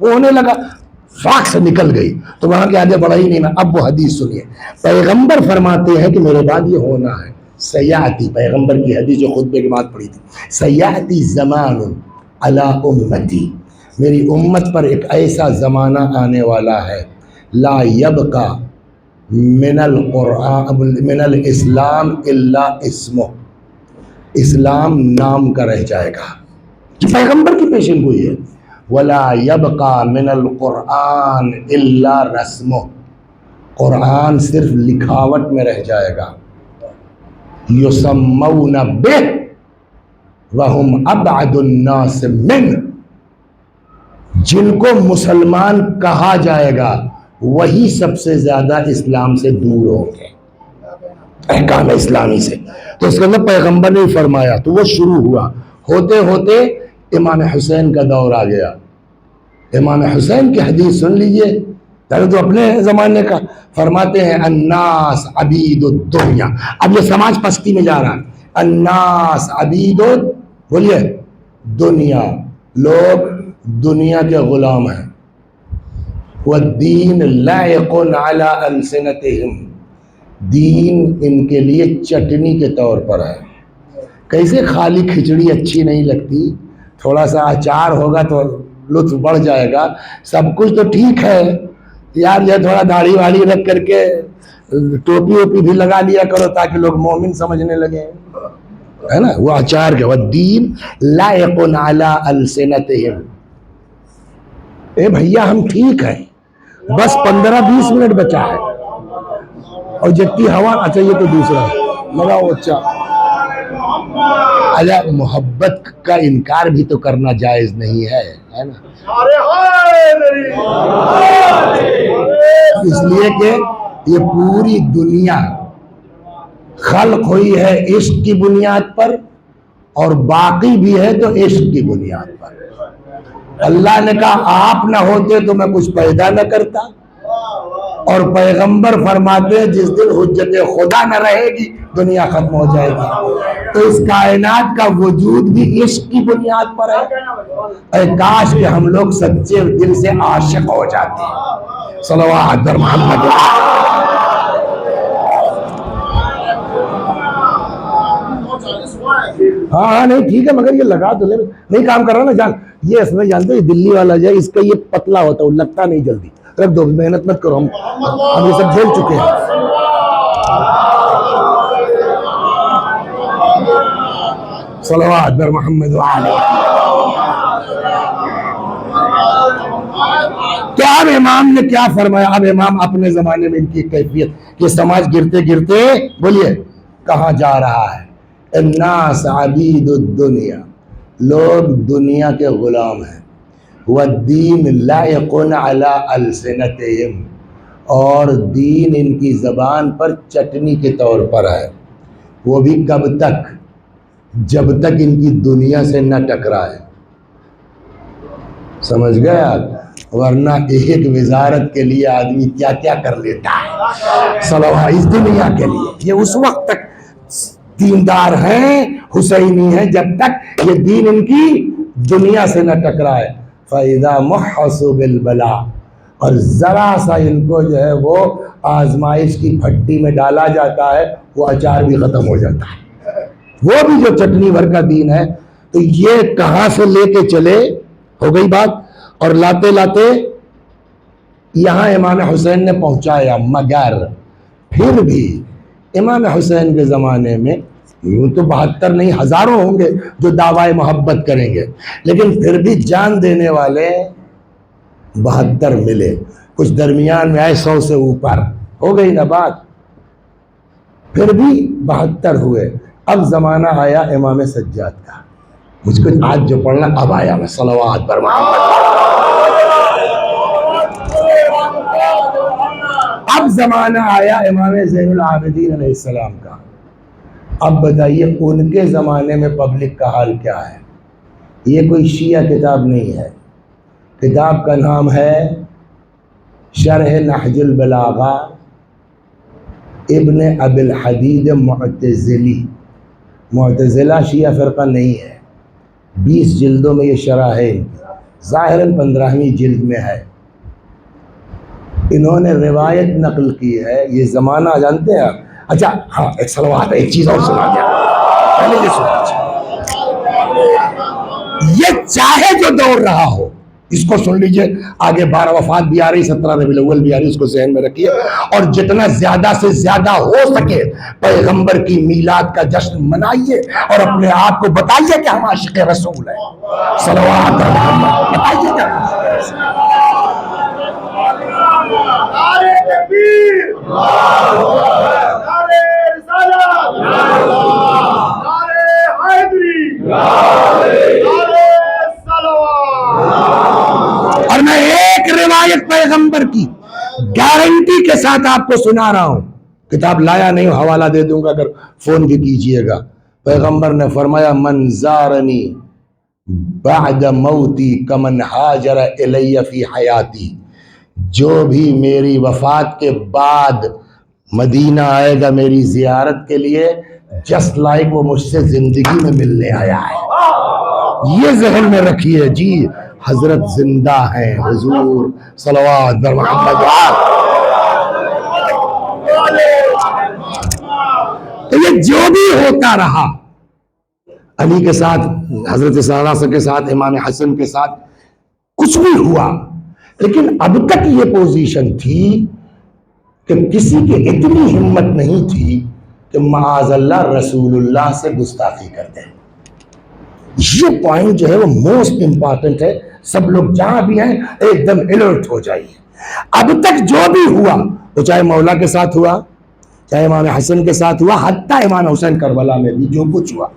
Speaker 1: ہونے لگا، فاق سے نکل گئی، تو وہاں کے آگے بڑھا ہی نہیں. اب وہ حدیث سنیے. پیغمبر فرماتے ہیں کہ میرے بعد یہ ہونا ہے. سیاتی، پیغمبر کی حدیث جو خطبے کے بعد پڑھی تھی، سیاتی زمان علی امتی، میری امت پر ایک ایسا زمانہ آنے والا ہے، لا یبقى من القرآن من الاسلام الا اسمہ، اسلام نام کا رہ جائے گا. یہ پیغمبر کی پیشن گوئی ہے. ولا یبقى من القرآن الا رسمہ، قرآن صرف لکھاوٹ میں رہ جائے گا. یسمون بہ وہم ابعد الناس منہ، جن کو مسلمان کہا جائے گا وہی سب سے زیادہ اسلام سے دور ہوں گے، احکام اسلامی سے. تو اس کے اندر پیغمبر نے فرمایا، تو وہ شروع ہوا. ہوتے ہوتے امام حسین کا دور آ گیا. امام حسین کی حدیث سن لیجئے، پہلے تو اپنے زمانے کا. فرماتے ہیں الناس عبید الدنیا. اب یہ سماج پستی میں جا رہا ہے. الناس عبید، بولیے، دنیا، لوگ دنیا کے غلام ہیں. والدین لائق علی السنتہم، دین ان کے لیے چٹنی کے طور پر ہے. کیسے خالی کھچڑی اچھی نہیں لگتی، تھوڑا سا اچار ہوگا تو لطف بڑھ جائے گا. سب کچھ تو ٹھیک ہے یار، یہ تھوڑا داڑھی واڑی رکھ کر کے ٹوپی ووپی بھی لگا لیا کرو تاکہ لوگ مومن سمجھنے لگے، ہے نا. وہ اچار کے والدین لائق علی السنتہم. اے بھیا ہم ٹھیک ہیں، بس 15-20 منٹ بچا ہے. اور جتنی ہوا، اچھا یہ تو دوسرا لگاؤ. اچھا اللہ، محبت کا انکار بھی تو کرنا جائز نہیں ہے نا. اس لیے کہ یہ پوری دنیا خلق ہوئی ہے عشق کی بنیاد پر، اور باقی بھی ہے تو عشق کی بنیاد پر. اللہ نے کہا آپ نہ ہوتے تو میں کچھ پیدا نہ کرتا، اور پیغمبر فرماتے ہیں جس دن حجت خدا نہ رہے گی دنیا ختم ہو جائے گی. تو اس کائنات کا وجود بھی عشق کی بنیاد پر ہے. اے کاش کہ ہم لوگ سچے دل سے عاشق ہو جاتے. صلوات بر محمد. ہاں نہیں ٹھیک ہے، مگر یہ لگا تو لے، نہیں کام کر رہا نا جان. یہ اس میں جانتے ہو دلی والا جو ہے اس کا یہ پتلا ہوتا ہے، وہ لگتا نہیں جلدی. رکھ دو، محنت مت کرو، ہم یہ سب جھیل چکے ہیں. صلوات بر محمد وعلی. تو اب امام نے کیا فرمایا؟ اب امام اپنے زمانے میں ان کی کیفیت، یہ سماج گرتے گرتے بولیے کہاں جا رہا ہے. الناس عبید الدنیا، لوگ دنیا کے غلام ہیں. والدین لائق علی السنتہم، اور دین ان کی زبان پر چٹنی کے طور پر ہے. وہ بھی کب تک؟ جب تک ان کی دنیا سے نہ ٹکرائے. سمجھ گئے آپ؟ ورنہ ایک وزارت کے لیے آدمی کیا کیا کر لیتا ہے صلوات اس دنیا کے لیے. یہ اس وقت تک دیندار ہیں، حسینی ہیں، جب تک یہ دین ان کی دنیا سے نہ ٹکرائے. فَإِذَا مُحَّصُوا بِالْبَلَاءِ، اور ذرا سا ان کو جو ہے وہ آزمائش کی پھٹی میں ڈالا جاتا ہے، وہ اچار بھی ختم ہو جاتا ہے. وہ بھی جو چٹنی بھر کا دین ہے. تو یہ کہاں سے لے کے چلے، ہو گئی بات. اور لاتے لاتے یہاں امام حسین نے پہنچایا. مگر پھر بھی امام حسین کے زمانے میں یوں تو 72 نہیں ہزاروں ہوں گے جو دعوی محبت کریں گے، لیکن پھر بھی جان دینے والے 72 ملے. کچھ درمیان میں آئے 100 سے اوپر، ہو گئی نا بات. پھر بھی 72 ہوئے. اب زمانہ آیا امام سجاد کا. مجھ کو آج جو پڑھنا اب آیا میں. صلوات پر محمد. اب زمانہ آیا امام زین العابدین علیہ السلام کا. اب بتائیے ان کے زمانے میں پبلک کا حال کیا ہے؟ یہ کوئی شیعہ کتاب نہیں ہے، کتاب کا نام ہے شرح نہج البلاغہ ابن ابی الحدید معتزلی۔ معتزلہ شیعہ فرقہ نہیں ہے، 20 جلدوں میں یہ شرح ہے، ظاہراً 15ویں جلد میں ہے۔ انہوں نے روایت نقل کی ہے، یہ زمانہ جانتے ہیں آپ؟ اچھا ہاں، ایک سلوات ہے، ایک چیز اور سنا دیا پہلے یہ سنا، یہ چاہے جو دور رہا ہو اس کو سن لیجئے، آگے 12 وفات بھی آ رہی، 17 ربیع الاول بھی آ رہی، اس کو ذہن میں رکھیے، اور جتنا زیادہ سے زیادہ ہو سکے پیغمبر کی میلاد کا جشن منائیے اور اپنے آپ کو بتائیے کہ ہم عاشق رسول ہیں، صلوات محمد بتائیے کہ نعرہ تکبیر، نعرہ رسالت، نعرہ حیدری، نعرہ صلوات۔ اور میں ایک روایت پیغمبر کی گارنٹی کے ساتھ آپ کو سنا رہا ہوں، کتاب لایا نہیں ہوں، حوالہ دے دوں گا اگر فون بھی کیجئے گا۔ پیغمبر نے فرمایا من زارنی بعد موتی کمن ہاجر الی فی حیاتی، جو بھی میری وفات کے بعد مدینہ آئے گا میری زیارت کے لیے، جسٹ لائک وہ مجھ سے زندگی میں ملنے آیا ہے۔ یہ ذہن میں رکھیے جی، حضرت زندہ ہیں، حضور صلوات بر محمد۔ تو یہ جو بھی ہوتا رہا، علی کے ساتھ، حضرت سارا کے ساتھ، امام حسن کے ساتھ کچھ بھی ہوا، لیکن اب تک یہ پوزیشن تھی کہ کسی کی اتنی ہمت نہیں تھی کہ معاذ اللہ رسول اللہ سے گستاخی کر دیں۔ یہ پوائنٹ جو ہے وہ موسٹ امپارٹنٹ ہے، سب لوگ جہاں بھی ہیں ایک دم الرٹ ہو جائیے۔ اب تک جو بھی ہوا، وہ چاہے مولا کے ساتھ ہوا، چاہے امام حسن کے ساتھ ہوا، حتیٰ امام حسین کربلا میں بھی جو کچھ ہوا،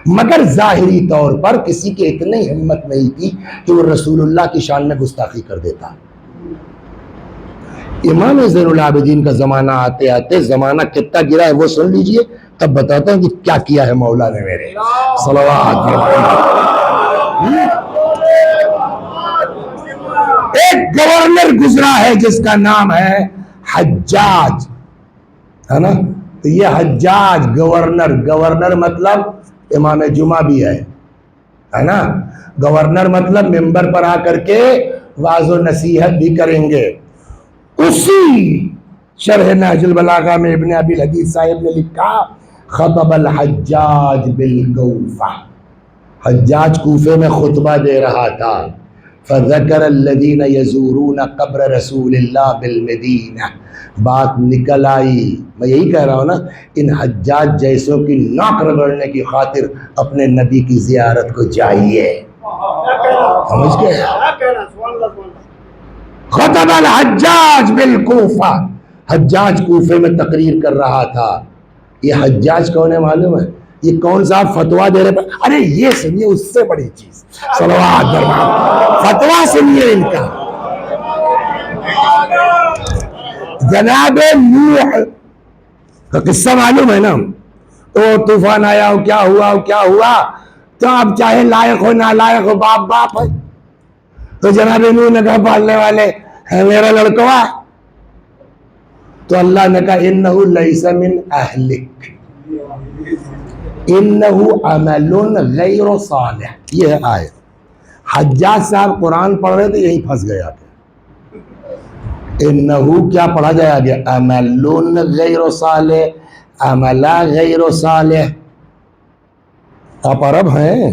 Speaker 1: مگر ظاہری طور پر کسی کی اتنی ہمت نہیں تھی کہ وہ رسول اللہ کی شان میں گستاخی کر دیتا۔ امام زین العابدین کا زمانہ آتے آتے زمانہ کتنا گرا ہے وہ سن لیجئے، تب بتاتا ہوں کہ کیا کیا ہے مولا نے میرے، صلوات۔ ایک گورنر گزرا ہے جس کا نام ہے حجاج، ہے نا؟ تو یہ حجاج گورنر مطلب امام جمعہ بھی ہے نا؟ گورنر مطلب ممبر پر آ کر کے واعظ و نصیحت بھی کریں گے۔ اسی شرح نہج البلاغہ میں ابن ابی الحدید صاحب نے لکھا خطب الحجاج بالکوفہ، حجاج کوفے میں خطبہ دے رہا تھا، فذکر الذین یزورون قبر رسول اللہ بالمدینہ، بات نکل آئی، میں یہی کہہ رہا ہوں نا، ان حجاج جیسوں کی ناک رگڑنے کی خاطر اپنے نبی کی زیارت کو جائیے، سمجھ گئے؟ خطب الحجاج بالکوفہ، حجاج کوفے میں تقریر کر رہا تھا۔ یہ حجاج کون ہے معلوم ہے؟ یہ کون سا فتویٰ دے رہے پر، ارے یہ سنیے اس سے بڑی چیز، صلوات فتویٰ سنیے ان کا۔ جناب نوح کا قصہ معلوم ہے نا، او طوفان آیا ہو، کیا ہوا، تو اب چاہے لائق ہو نالائق ہو، باپ ہے، تو جناب نوح نے کہا پالنے والے ہے میرا لڑکوا، تو اللہ نے کہا انہو لیس من اہلک انہو عمل غیر صالح، یہ ہے آیت۔ حجاج صاحب قرآن پڑھ رہے تھے، یہی پھنس گیا تھا، انہو کیا پڑھا جائے گیا، عمل غیر صالح، عملہ غیر صالح۔ آپ عرب ہیں،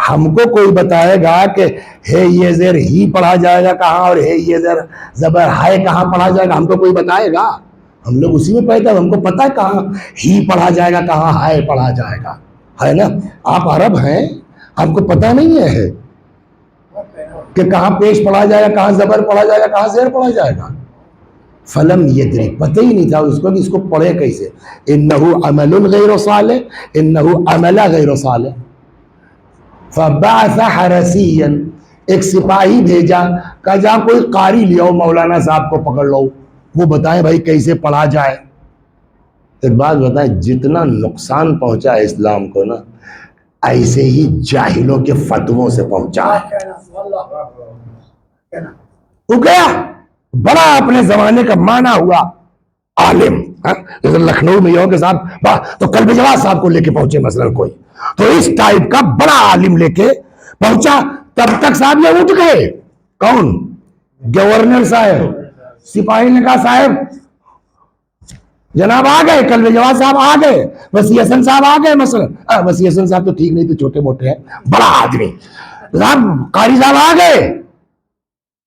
Speaker 1: ہم کو کوئی بتائے گا کہ ہے یہ زیر ہی پڑھا جائے گا کہاں اور ہے یہ زیر زبر ہائے کہاں پڑھا جائے گا، ہم کو کوئی بتائے گا؟ ہم لوگ اسی میں پیدا، ہم کو پتہ ہے کہاں ہی پڑھا جائے گا کہاں ہائے پڑھا جائے گا، ہے نا؟ آپ عرب ہیں، آپ کو پتہ نہیں ہے کہ کہاں پیش پڑھا جائے گا، کہاں زبر پڑھا جائے گا، کہاں زیر پڑھا جائے گا؟ فلم یدری، پتہ ہی نہیں تھا اس کو کہ اس کو پڑھے کیسے، انہو عمل غیر صالح، انہو عمل غیر صالح۔ فبعث حرسیا، ایک سپاہی بھیجا، کہا جہاں کوئی قاری لیاؤ، مولانا صاحب کو پکڑ لو، وہ بتائیں بھائی کیسے پڑھا جائے۔ ایک بات بتائیں، جتنا نقصان پہنچا ہے اسلام کو نا، ایسے ہی جاہلوں کے فتووں سے پہنچا ہے۔ وہ گیا بڑا اپنے زمانے کا مانا ہوا عالم، جیسے لکھنؤ میں یہ ہو کہ صاحب تو قلب جواز صاحب کو لے کے پہنچے مثلا کوئی، تو اس ٹائپ کا بڑا عالم لے کے پہنچا، تب تک صاحب یہ اٹھ گئے۔ کون؟ گورنر صاحب۔ سپاہی نے کہا صاحب جناب آ گئے، قلب جواز صاحب آ گئے، وسیع حسن صاحب آ گئے مثلا۔ وسیع حسن صاحب تو ٹھیک نہیں تھے، چھوٹے موٹے ہیں، بڑا آدمی صاحب، قاری صاحب آ گئے۔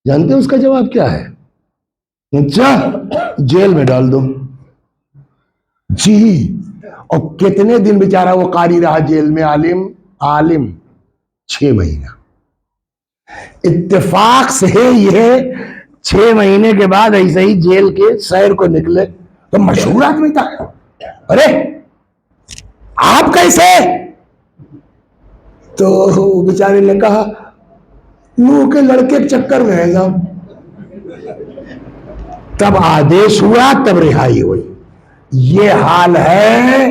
Speaker 1: جانتے ہیں اس کا جواب کیا ہے؟ اچھا جیل میں ڈال دو۔ جی، اور کتنے دن بیچارہ وہ قاری رہا جیل میں؟ عالم 6 مہینہ۔ اتفاق سے یہ 6 مہینے کے بعد ایسے ہی جیل کے سیر کو نکلے تو مشہور آدمی تھا۔ ارے آپ کیسے؟ تو بیچارے نے کہا نو کے لڑکے کے چکر میں ہے صاحب۔ تب آدیش ہوا، تب رہائی ہوئی۔ یہ حال ہے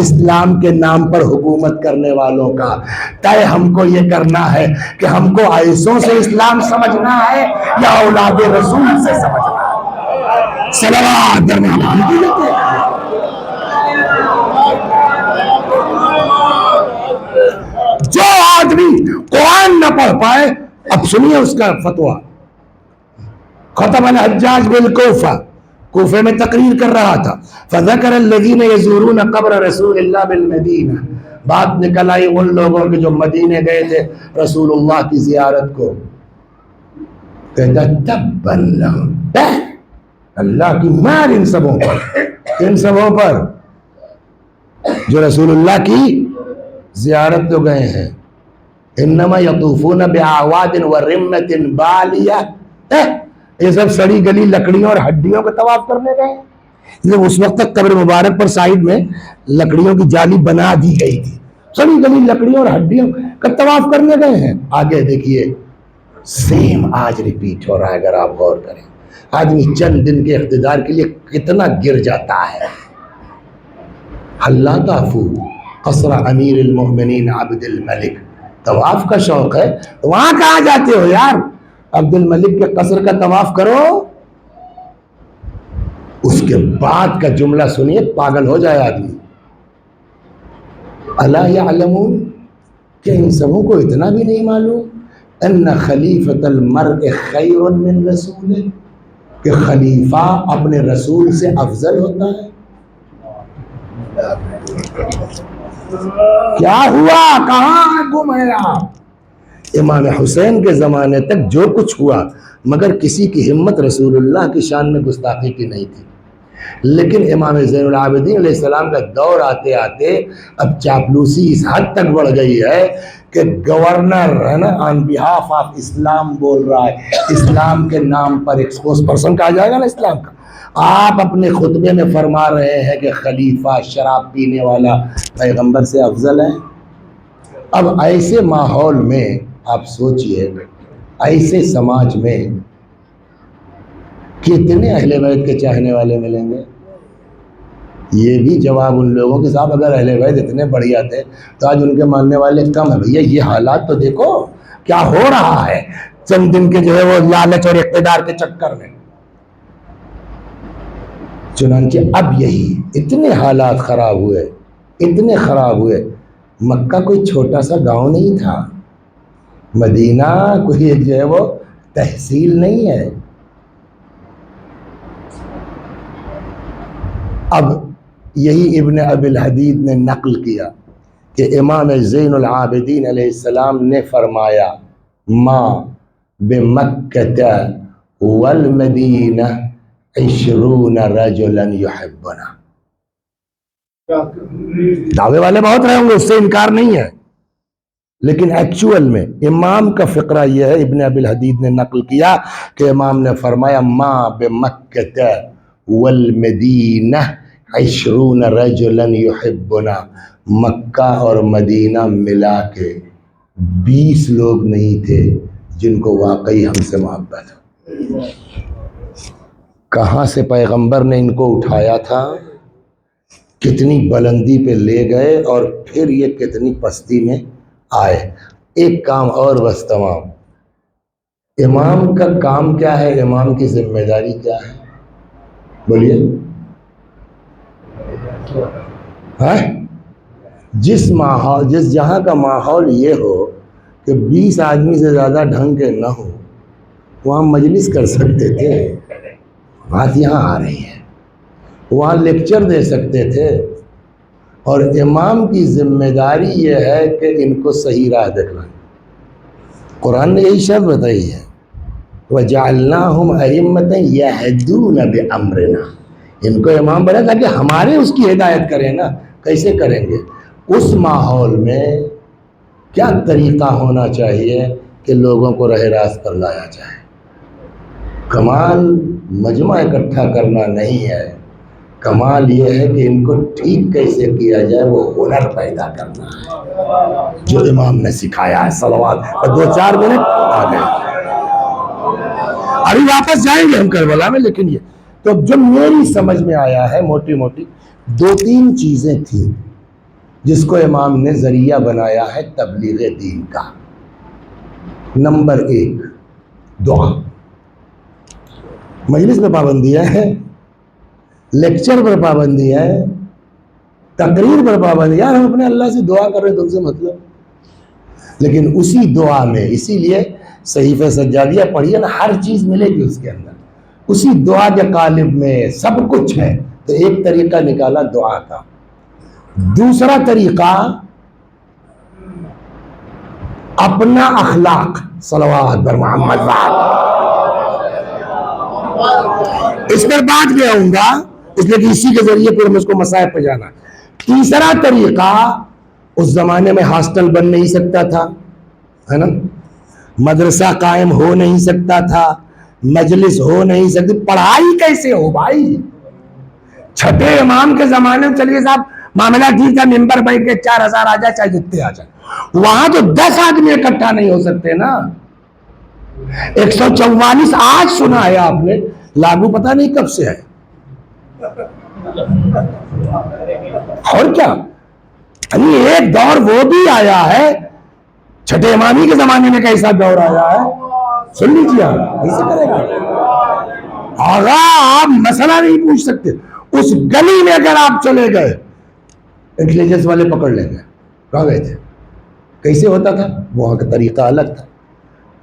Speaker 1: اسلام کے نام پر حکومت کرنے والوں کا۔ طے ہم کو یہ کرنا ہے کہ ہم کو ایسوں سے اسلام سمجھنا ہے یا اولاد رسول سے سمجھنا ہے؟ صلوات درمیان کی لیتے ہیں۔ جو آدمی قرآن نہ پڑھ پائے، اب سنیے اس کا فتویٰ۔ ختم الحجاج بالکوفہ، کوفے میں تقریر کر رہا تھا، فذکر الذین یزورون قبر رسول اللہ بالمدینہ، بات نکل آئی ان لوگوں کے جو مدینے گئے تھے رسول اللہ کی زیارت کو۔ کہتا تبا لہم، اللہ کی مار ان سبوں پر، ان سبوں پر جو رسول اللہ کی زیارت تو گئے ہیں۔ انما یطوفون باعواد ورمۃ بالیہ، یہ سب سڑی گلی لکڑیوں اور ہڈیوں کا طواف کرنے گئے ہیں۔ اس وقت تک قبر مبارک پر سائڈ میں لکڑیوں کی جالی بنا دی گئی تھی، سڑی گلی لکڑیوں اور ہڈیوں کا طواف کرنے گئے ہیں۔ آگے دیکھیے، سیم آج ریپیٹ ہو رہا ہے۔ اگر آپ غور کریں، آدمی چند دن کے اقتدار کے لیے کتنا گر جاتا ہے۔ اللہ تعفو قصر امیر المؤمنین عبد الملک، طواف کا شوق ہے، وہاں کہاں جاتے ہو یار؟ عبد الملک کے قصر کا طواف کرو۔ اس کے بعد کا جملہ سنیے، پاگل ہو جائے آدمی۔ الا یعلمون، کہ ان سبوں کو اتنا بھی نہیں معلوم ان خلیفۃ المرء خیر من رسولہ، کہ خلیفہ اپنے رسول سے افضل ہوتا ہے۔ کیا ہوا؟ کہاں گم ہے آپ؟ امام حسین کے زمانے تک جو کچھ ہوا، مگر کسی کی ہمت رسول اللہ کی شان میں گستاخی کی نہیں تھی۔ لیکن امام زین العابدین علیہ السلام کا دور آتے آتے اب چاپلوسی اس حد تک بڑھ گئی ہے کہ گورنر ہے نا آن بیہاف آف اسلام بول رہا ہے، اسلام کے نام پر ایک اسپوکس پرسن کہا جائے گا نا اسلام کا۔ آپ اپنے خطبے میں فرما رہے ہیں کہ خلیفہ شراب پینے والا پیغمبر سے افضل ہے۔ اب ایسے ماحول میں آپ سوچئے، ایسے سماج میں کتنے اہل بیت کے چاہنے والے ملیں گے؟ یہ بھی جواب ان لوگوں کے ساتھ، اگر اہل بیت اتنے بڑھیا تھے تو آج ان کے ماننے والے کم ہیں۔ بھیا یہ حالات تو دیکھو کیا ہو رہا ہے چند دن کے جو ہے وہ لالچ اور اقتدار کے چکر میں۔ چنانچہ اب یہی اتنے حالات خراب ہوئے، اتنے خراب ہوئے۔ مکہ کوئی چھوٹا سا گاؤں نہیں تھا، مدینہ کوئی ایک جو ہے وہ تحصیل نہیں ہے۔ اب یہی ابن ابی الحدید نے نقل کیا کہ امام زین العابدین علیہ السلام نے فرمایا ما بمکہ والمدینہ 20 رجلا یحبنا۔ دعوے والے بہت رہے ہوں گے، اس سے انکار نہیں ہے، لیکن ایکچول میں امام کا فقرہ یہ ہے، ابن ابی الحدید نے نقل کیا کہ امام نے فرمایا ما بمکہ والمدینہ 20 رجلا یحبنا، مکہ اور مدینہ ملا کے 20 لوگ نہیں تھے جن کو واقعی ہم سے محبت ہے۔ کہاں سے پیغمبر نے ان کو اٹھایا تھا؟ کتنی بلندی پہ لے گئے اور پھر یہ کتنی پستی میں آئے۔ ایک کام اور بس تمام۔ امام کا کام کیا ہے؟ امام کی ذمہ داری کیا ہے؟ بولیے۔ جس جہاں کا ماحول یہ ہو کہ 20 آدمی سے زیادہ ڈھنگ کے نہ ہو، وہاں مجلس کر سکتے تھے، بات یہاں آ رہی ہے، وہاں لیکچر دے سکتے تھے۔ اور امام کی ذمہ داری یہ ہے کہ ان کو صحیح راہ دکھلائیں۔ قرآن نے یہی شرط بتائی ہے، وَجَعَلْنَاهُمْ أَئِمَّةً يَهْدُونَ بِأَمْرِنَا، ان کو امام بنا تاکہ ہمارے اس کی ہدایت کریں نا۔ کیسے کریں گے؟ اس ماحول میں کیا طریقہ ہونا چاہیے کہ لوگوں کو راہ راست پر لایا جائے؟ کمال مجمع اکٹھا کرنا نہیں ہے، کمال یہ ہے کہ ان کو ٹھیک کیسے کیا جائے، وہ ہنر پیدا کرنا ہے جو امام نے سکھایا ہے۔ صلوات۔ اور 2-4 منٹ آ گئے، ابھی واپس جائیں گے ہم کربلا میں، لیکن یہ تو جو میری سمجھ میں آیا ہے موٹی موٹی 2-3 چیزیں تھیں جس کو امام نے ذریعہ بنایا ہے تبلیغ دین کا۔ نمبر 1 دعا۔ مجلس میں پابندیاں ہیں، لیکچر پر پابندی ہے، تقریر پر پابندی ہے۔ ہم اپنے اللہ سے دعا کر رہے ہیں، تم سے مطلب، لیکن اسی دعا میں، اسی لیے صحیفہ سجادیہ پڑھیے نا، ہر چیز ملے گی اس کے اندر، اسی دعا کے قالب میں سب کچھ ہے۔ تو ایک طریقہ نکالا دعا کا۔ دوسرا طریقہ اپنا اخلاق، صلوات بر محمد وآلہ۔ اس پر بات میں آؤں گا، اس لیے کہ اسی کے ذریعے پھر مجھ کو مصائب پہ جانا۔ تیسرا طریقہ، اس زمانے میں ہاسٹل بن نہیں سکتا تھا، ہے نا، مدرسہ قائم ہو نہیں سکتا تھا، مجلس ہو نہیں سکتی، پڑھائی کیسے ہو بھائی؟ چھٹے امام کے زمانے میں چلیے صاحب معاملہ ٹھیک ہے، ممبر بیٹھ کے 4000 آ جائے چاہے جتنے آ جائے، وہاں تو 10 آدمی اکٹھا نہیں ہو سکتے نا۔ 144 آج سنا ہے آپ نے، لاگو پتہ نہیں کب سے ہے۔ اور کیا، ایک دور وہ بھی آیا ہے، چھٹے امامی کے زمانے میں کیسا دور آیا ہے، سن لیجیے آپ، ایسے کرے گا آغا۔ آپ مسئلہ نہیں پوچھ سکتے، اس گلی میں اگر آپ چلے گئے انٹیلیجنس والے پکڑ لیں گے، کہاں گئے تھے، کیسے ہوتا تھا، وہاں کا طریقہ الگ تھا۔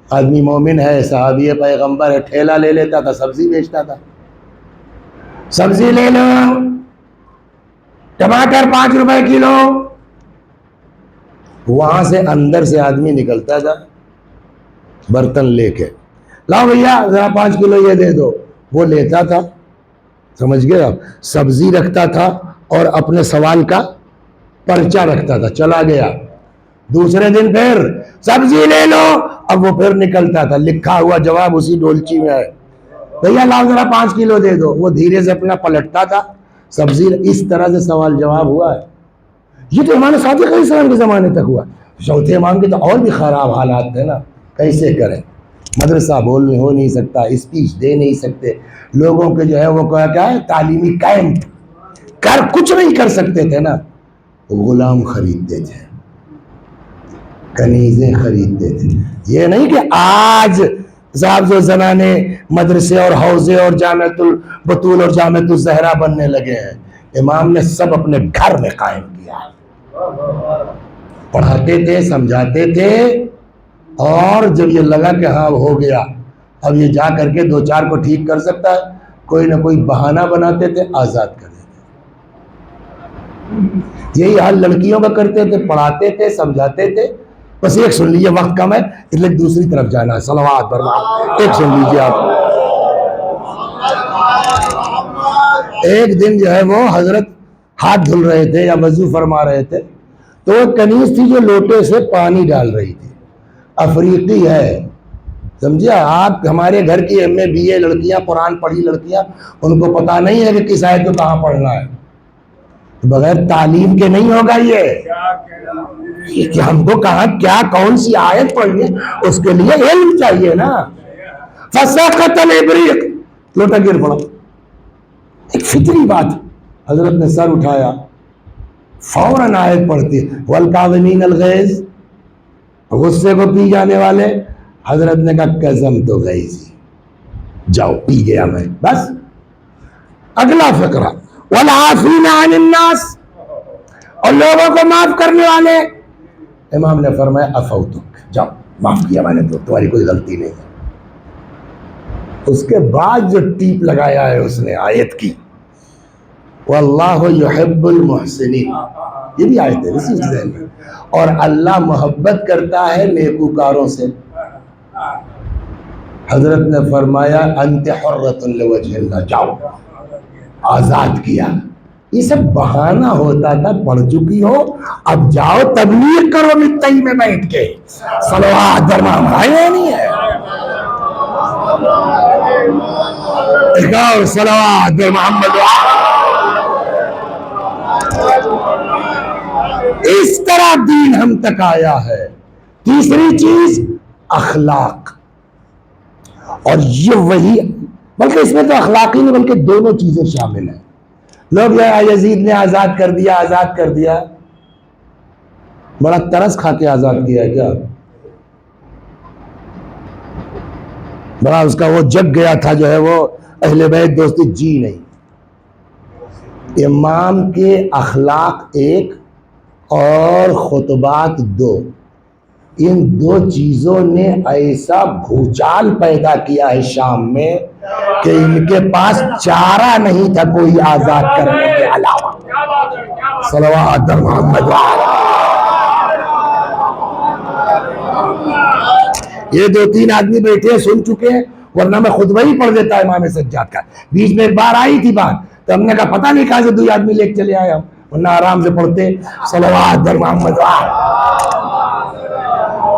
Speaker 1: آدمی مومن ہے، صحابی پیغمبر ہے، ٹھیلا لے لیتا تھا، سبزی بیچتا تھا، سبزی لے لو، ٹماٹر 5 روپے کلو، وہاں سے اندر سے آدمی نکلتا تھا برتن لے کے، لاؤ بھیا ذرا 5 کلو یہ دے دو، وہ لیتا تھا، سمجھ گئے آپ، سبزی رکھتا تھا اور اپنے سوال کا پرچہ رکھتا تھا، چلا گیا۔ دوسرے دن پھر سبزی لے لو، اب وہ پھر نکلتا تھا، لکھا ہوا جواب اسی ڈولچی میں ہے، بھیا لاؤ ذرا 5 کلو دے دو، وہ دھیرے سے اپنا پلٹتا تھا سبزی۔ اس طرح سے سوال جواب ہوا ہے۔ یہ تو امام صادق علیہ السلام کے زمانے تک ہوا۔ چوتھے امام کے تو اور بھی خراب حالات تھے نا، کیسے کریں، مدرسہ بولنے ہو نہیں سکتا، اسپیچ دے نہیں سکتے، لوگوں کے جو ہے وہ کیا ہے تعلیمی کیمپ کچھ نہیں کر سکتے تھے نا، غلام خریدتے تھے، کنیزیں خریدتے تھے۔ یہ نہیں کہ آج صاحب جو زنانے مدرسے اور حوزے اور جامعۃ البطول اور جامعۃ الزہرا بننے لگے ہیں، امام نے سب اپنے گھر میں قائم کیا، پڑھاتے تھے، سمجھاتے تھے، اور جب یہ لگا کہ ہاں ہو گیا اب یہ جا کر کے 2-4 کو ٹھیک کر سکتا ہے، کوئی نہ کوئی بہانہ بناتے تھے، آزاد کر دیتے تھے۔ یہی حال لڑکیوں کا کرتے تھے، پڑھاتے تھے، سمجھاتے تھے۔ بس ایک سن لیجیے، وقت کم ہے اس لیے دوسری طرف جانا ہے، صلوات برمات۔ ایک سن لیجیے آپ، ایک دن جو ہے وہ حضرت ہاتھ دھل رہے تھے یا وضو فرما رہے تھے، تو ایک کنیز تھی جو لوٹے سے پانی ڈال رہی تھی، افریقی ہے، سمجھے آپ، ہمارے گھر کی ایم اے بی اے لڑکیاں، قرآن پڑھی لڑکیاں، ان کو پتہ نہیں ہے کہ کس آیت کو کہاں پڑھنا ہے، بغیر تعلیم کے نہیں ہوگا یہ کہ ہم کو کہاں کیا کون سی آیت پڑھنی ہے، اس کے لیے علم چاہیے نا۔ فسقط الابریق، لوٹا گر پڑا، ایک فطری بات۔ حضرت نے سر اٹھایا، فوراً آیت پڑھتی ہے والکاظمین الغیظ، غصے کو پی جانے والے. حضرت نے کہا قسم تو غیظ، جاؤ پی گیا میں. بس اگلا فقرہ والعافین عن الناس، اور لوگوں کو معاف کرنے والے. امام نے فرمایا عفوتک، جاؤ معاف کیا میں نے، تو تمہاری کوئی غلطی نہیں ہے. اس کے بعد جو ٹیپ لگایا ہے اس نے آیت کی واللہ یحب المحسنین، یہ بھی آیت ہے اسی ذہن میں، اور اللہ محبت کرتا ہے نیکوکاروں سے. حضرت نے فرمایا انت حرۃ لوجہ اللہ، جاؤ آزاد کیا. یہ سب بہانہ ہوتا تھا، پڑھ چکی ہو، اب جاؤ تبلیغ کرو متئی میں بیٹھ کے. صلوات درمام آئے نہیں ہے، ایک اور صلوات در محمد. اس طرح دین ہم تک آیا ہے. تیسری چیز اخلاق، اور یہ وہی، بلکہ اس میں تو اخلاقی نہیں بلکہ دونوں چیزیں شامل ہیں. لوگ یزید نے آزاد کر دیا، آزاد کر دیا، بڑا ترس کھا کے آزاد کیا ہے کیا؟ بڑا اس کا وہ جگ گیا تھا جو ہے وہ اہل بیت دوستی جی نہیں. امام کے اخلاق ایک اور خطبات دو، ان دو چیزوں نے ایسا بھوچال پیدا کیا ہے شام میں کہ ان کے پاس چارہ نہیں تھا کوئی آزاد کرنے کے علاوہ. صلوات محمد. یہ دو تین آدمی بیٹھے ہیں سن چکے ہیں، ورنہ میں خطبہ ہی پڑھ دیتا امام سجاد کا. بیچ میں ایک بار آئی تھی بات تو ہم نے کہا پتہ نہیں کہاں سے دو آدمی لے کے چلے آئے ہم، ورنہ آرام سے پڑھتے. صلوات محمد.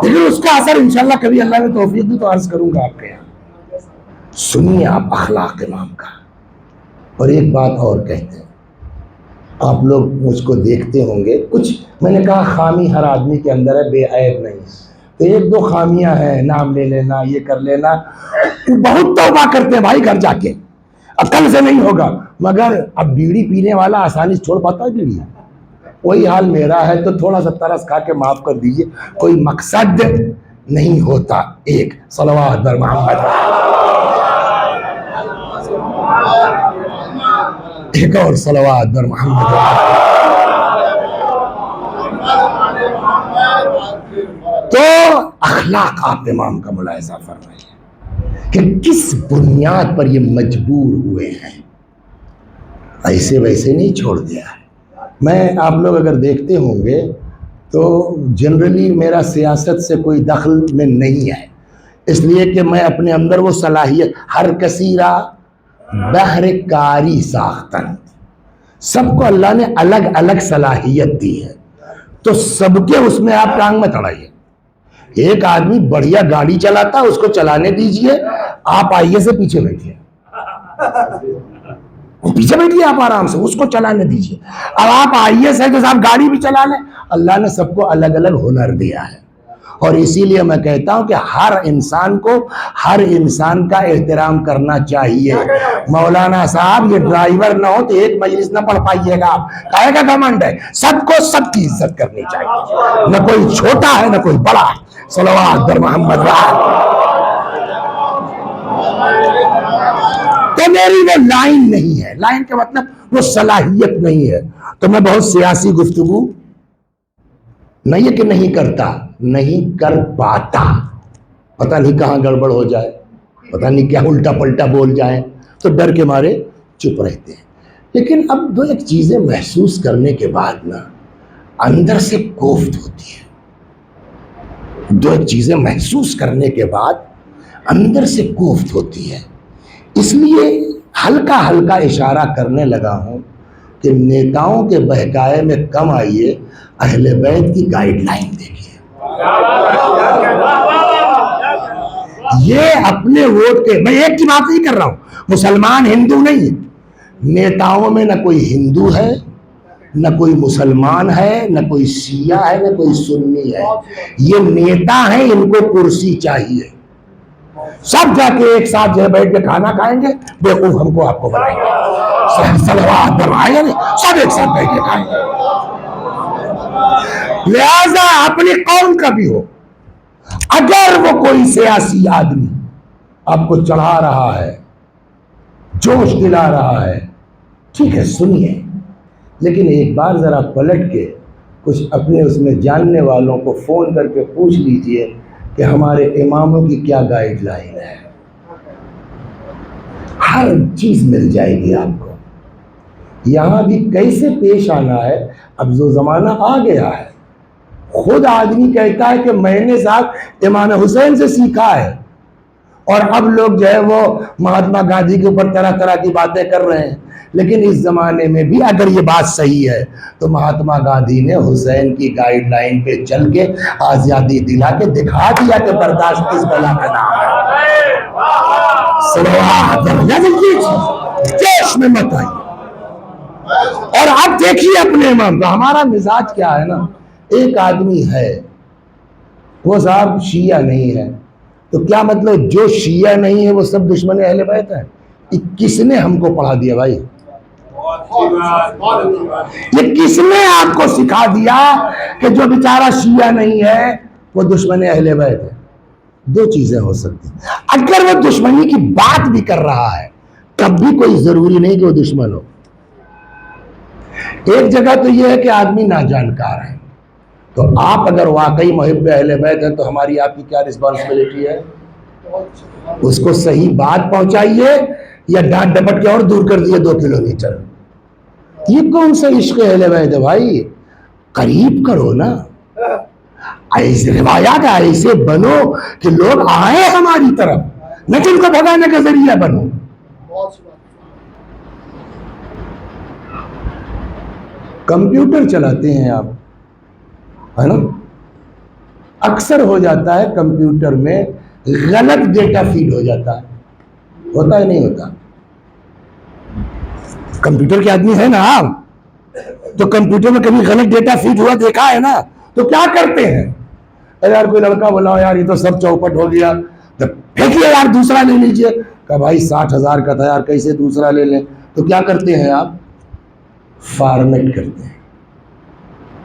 Speaker 1: لیکن اس کا اثر انشاءاللہ کبھی اللہ نے توفیق دی تو عرض کروں گا آپ کے یہاں. سنیے آپ اخلاق امام کا. اور ایک بات اور کہتے ہیں، آپ لوگ مجھ کو دیکھتے ہوں گے، کچھ میں نے کہا خامی ہر آدمی کے اندر ہے، بے عیب نہیں، تو ایک دو خامیاں ہیں، نام لے لینا، یہ کر لینا. بہت توبہ کرتے ہیں بھائی گھر جا کے، اب کل سے نہیں ہوگا. مگر اب بیڑی پینے والا آسانی سے چھوڑ پاتا ہے بیڑی؟ وہی حال میرا ہے، تو تھوڑا سا ترس کھا کے معاف کر دیجئے، کوئی مقصد نہیں ہوتا. ایک صلوات بر محمد. ایک اور صلوات بر محمد. تو اخلاق آپ امام کا ملاحظہ فرمائیے کہ کس بنیاد پر یہ مجبور ہوئے ہیں، ایسے ویسے نہیں چھوڑ دیا ہے. میں آپ لوگ اگر دیکھتے ہوں گے تو جنرلی میرا سیاست سے کوئی دخل میں نہیں ہے، اس لیے کہ میں اپنے اندر وہ صلاحیت، ہر کثیرہ بہر کاری ساختن، سب کو اللہ نے الگ الگ صلاحیت دی ہے، تو سب کے اس میں آپ ٹانگ میں تڑائیے. ایک آدمی بڑھیا گاڑی چلاتا اس کو چلانے دیجئے، آپ آئیے سے پیچھے بیٹھیے، پیچھے بیٹھیے آپ آرام سے، اس کو چلانے دیجئے. اب آپ آئیے سے تو صاحب گاڑی بھی چلا لیں. اللہ نے سب کو الگ الگ ہنر دیا ہے، اور اسی لیے میں کہتا ہوں کہ ہر انسان کو ہر انسان کا احترام کرنا چاہیے. مولانا صاحب یہ ڈرائیور نہ ہو تو ایک مجلس نہ پڑھ پائیے گا آپ، کہے گا گھمنڈ ہے. سب کو سب کی عزت کرنی چاہیے، نہ کوئی چھوٹا ہے نہ کوئی بڑا ہے. صلوات بر محمد. تو میری وہ لائن نہیں ہے، لائن کا مطلب وہ صلاحیت نہیں ہے. تو میں بہت سیاسی گفتگو نہیں ہے کہ نہیں کرتا، نہیں کر پاتا. پتہ نہیں کہاں گڑبڑ ہو جائے، پتہ نہیں کیا الٹا پلٹا بول جائیں، تو ڈر کے مارے چپ رہتے ہیں. لیکن اب دو ایک چیزیں محسوس کرنے کے بعد نا اندر سے کوفت ہوتی ہے. دو ایک چیزیں محسوس کرنے کے بعد اندر سے کوفت ہوتی ہے. اس لیے ہلکا ہلکا اشارہ کرنے لگا ہوں کہ نیتاؤں کے بہکائے میں کم آئیے، اہل بیت کی گائیڈ لائن دیکھیے. یہ اپنے ووٹ کے، میں ایک کی بات نہیں کر رہا ہوں، مسلمان ہندو نہیں، نیتاؤں میں نہ کوئی ہندو ہے نہ کوئی مسلمان ہے نہ کوئی شیعہ ہے نہ کوئی سنی ہے. یہ نیتا ہیں، ان کو کرسی چاہیے. سب جا کے ایک ساتھ جو ہے بیٹھ کے کھانا کھائیں گے، بیوقوف ہم کو آپ کو بنائیں گے. صلوات بنائیں گے، سب ایک ساتھ بیٹھ کے کھائیں گے. لہذا اپنی قوم کا بھی ہو، اگر وہ کوئی سیاسی آدمی آپ کو چڑھا رہا ہے، جوش دلا رہا ہے، ٹھیک ہے سنیے، لیکن ایک بار ذرا پلٹ کے کچھ اپنے اس میں جاننے والوں کو فون کر کے پوچھ لیجئے کہ ہمارے اماموں کی کیا گائیڈ لائن ہے، ہر چیز مل جائے گی آپ کو۔ یہاں بھی کیسے پیش آنا ہے، اب جو زمانہ آ گیا ہے، خود آدمی کہتا ہے کہ میں نے صاحب امام حسین سے سیکھا ہے، اور اب لوگ جو ہے وہ مہاتما گاندھی کے اوپر طرح طرح کی باتیں کر رہے ہیں، لیکن اس زمانے میں بھی اگر یہ بات صحیح ہے تو مہاتما گاندھی نے حسین کی گائیڈ لائن پہ چل کے آزادی دلا کے دکھا دیا کہ برداشت کس بلا کا نام ہے۔ جوش میں مت آئیے۔ اور اب دیکھیے اپنے امام کا، ہمارا مزاج کیا ہے نا، ایک آدمی ہے وہ صاحب شیعہ نہیں ہے، تو کیا مطلب جو شیعہ نہیں ہے وہ سب دشمن اہل بیت ہے؟ کس نے ہم کو پڑھا دیا بھائی؟ یہ کس نے آپ کو سکھا دیا کہ جو بیچارہ شیعہ نہیں ہے وہ دشمن اہل بیت ہے؟ دو چیزیں ہو سکتی ہیں، اگر وہ دشمنی کی بات بھی کر رہا ہے تب بھی کوئی ضروری نہیں کہ وہ دشمن ہو۔ ایک جگہ تو یہ ہے کہ آدمی ناجانکار ہے، تو آپ اگر واقعی محب اہل بیت ہیں تو ہماری آپ کی کیا رسپانسبلٹی ہے؟ اس کو صحیح بات پہنچائیے یا ڈانٹ ڈپٹ کے اور دور کر دیے 2 کلومیٹر۔ یہ کون سا عشق اہل بیت ہے بھائی؟ قریب کرو نا، ایسے روایات ایسے بنو کہ لوگ آئیں ہماری طرف، نہ کہ ان کو بھگانے کا ذریعہ بنو۔ کمپیوٹر چلاتے ہیں آپ، ہے نا، اکثر ہو جاتا ہے کمپیوٹر میں غلط ڈیٹا فیڈ ہو جاتا ہے، ہوتا ہے نہیں ہوتا؟ کمپیوٹر کے آدمی ہے نا آپ، تو کمپیوٹر میں کبھی غلط ڈیٹا فیڈ ہوا دیکھا ہے نا، تو کیا کرتے ہیں؟ یار کوئی لڑکا بولا یار یہ تو سب چوپٹ ہو گیا، تو پھینکیے یار دوسرا لے لیجئے، کہ بھائی 60,000 کا تھا یار کیسے دوسرا لے لیں؟ تو کیا کرتے ہیں آپ؟ فارمیٹ کرتے ہیں،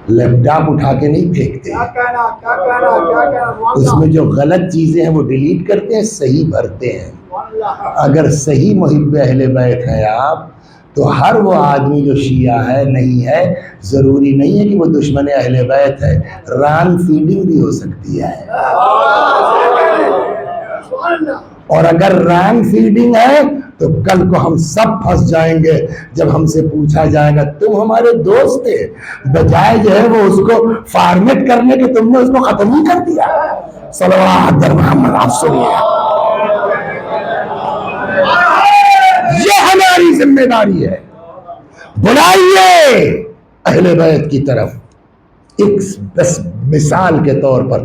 Speaker 1: لیپ ٹاپ اٹھا کے نہیں پھینکتے ہیں، اس میں جو غلط چیزیں ہیں وہ ڈیلیٹ کرتے ہیں، صحیح بھرتے ہیں۔ اگر صحیح محب اہل بیت ہیں آپ تو ہر وہ آدمی جو شیعہ ہے نہیں ہے، ضروری نہیں ہے کہ وہ دشمن اہل بیت ہے، ران فیڈنگ بھی ہو سکتی ہے، اور اگر ران فیڈنگ ہے تو کل کو ہم سب پھنس جائیں گے جب ہم سے پوچھا جائے گا تم ہمارے دوست تھے، بجائے جو ہے وہ اس کو فارمیٹ کرنے کے تم نے اس کو ختم ہی کر دیا۔ صلوات محمد، آپ سنیے، یہ ہماری ذمہ داری ہے، بلائیے اہل بیت کی طرف۔ ایک بس مثال کے طور پر،